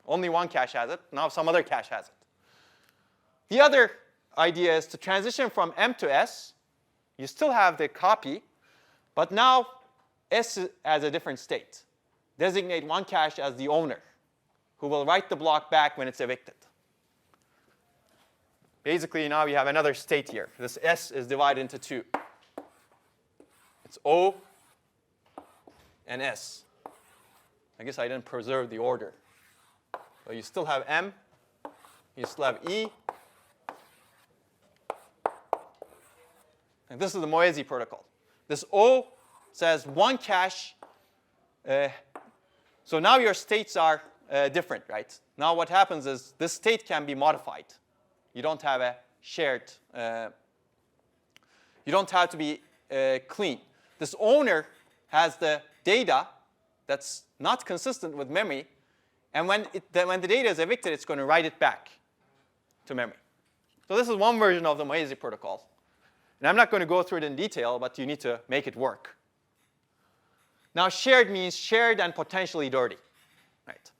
Only one cache has it. Now some other cache has it. The other idea is to transition from M to S. You still have the copy, but now S has a different state. Designate one cache as the owner, who will write the block back when it's evicted. Basically, now you have another state here. This S is divided into 2. It's O and S. I guess I didn't preserve the order. So you still have M. You still have E. And this is the Moesi protocol. This O says one cache. So now your states are different, right? Now what happens is this state can be modified. You don't have a shared. You don't have to be clean. This owner has the data that's not consistent with memory, and when the data is evicted, it's going to write it back to memory. So this is one version of the Moesi protocol. And I'm not going to go through it in detail, but you need to make it work. Now, shared means shared and potentially dirty. Right?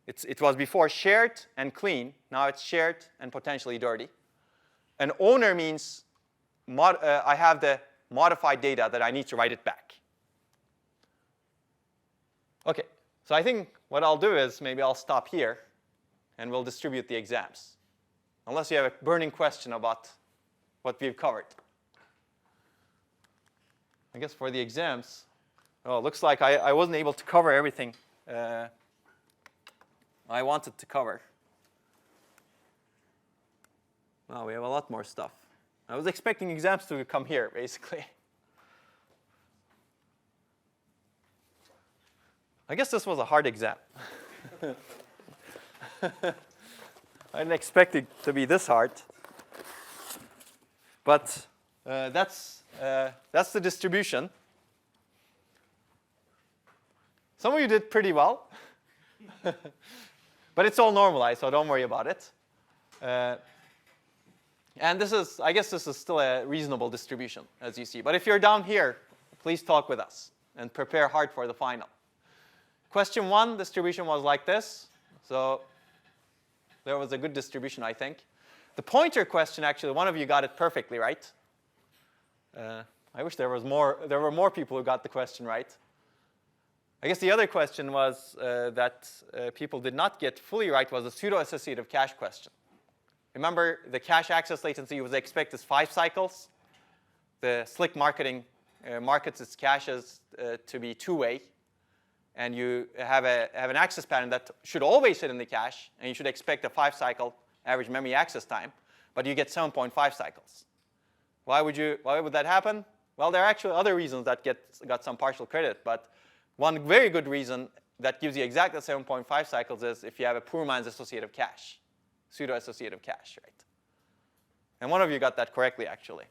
It was before shared and clean. Now it's shared and potentially dirty. And owner means I have the modified data that I need to write it back. OK, so I think what I'll do is maybe I'll stop here, and we'll distribute the exams, unless you have a burning question about what we've covered. I guess for the exams, oh, it looks like I wasn't able to cover everything I wanted to cover. Wow, we have a lot more stuff. I was expecting exams to come here, basically. I guess this was a hard exam. I didn't expect it to be this hard. But that's the distribution. Some of you did pretty well. But it's all normalized, so don't worry about it. And I guess this is still a reasonable distribution, as you see. But if you're down here, please talk with us and prepare hard for the final. Question 1 distribution was like this. So There was a good distribution, I think. The pointer question, actually, one of you got it perfectly right. I wish there were more people who got the question right. I guess the other question was that people did not get fully right was the pseudo-associative cache question. Remember, the cache access latency was expected as 5 cycles. The slick marketing markets its caches to be two-way. And you have an access pattern that should always sit in the cache, and you should expect a 5-cycle average memory access time, but you get 7.5 cycles. Why would that happen? Well, there are actually other reasons that got some partial credit, but one very good reason that gives you exactly 7.5 cycles is if you have a poor man's associative cache, pseudo-associative cache, right? And one of you got that correctly, actually.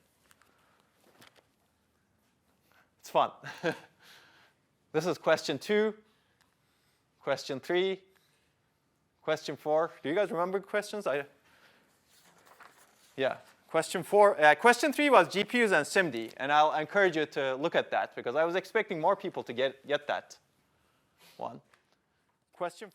It's fun. This is question 2, question 3, question 4. Do you guys remember questions? Yeah. Question 3 was GPUs and SIMD, and I'll encourage you to look at that because I was expecting more people to get that one. Question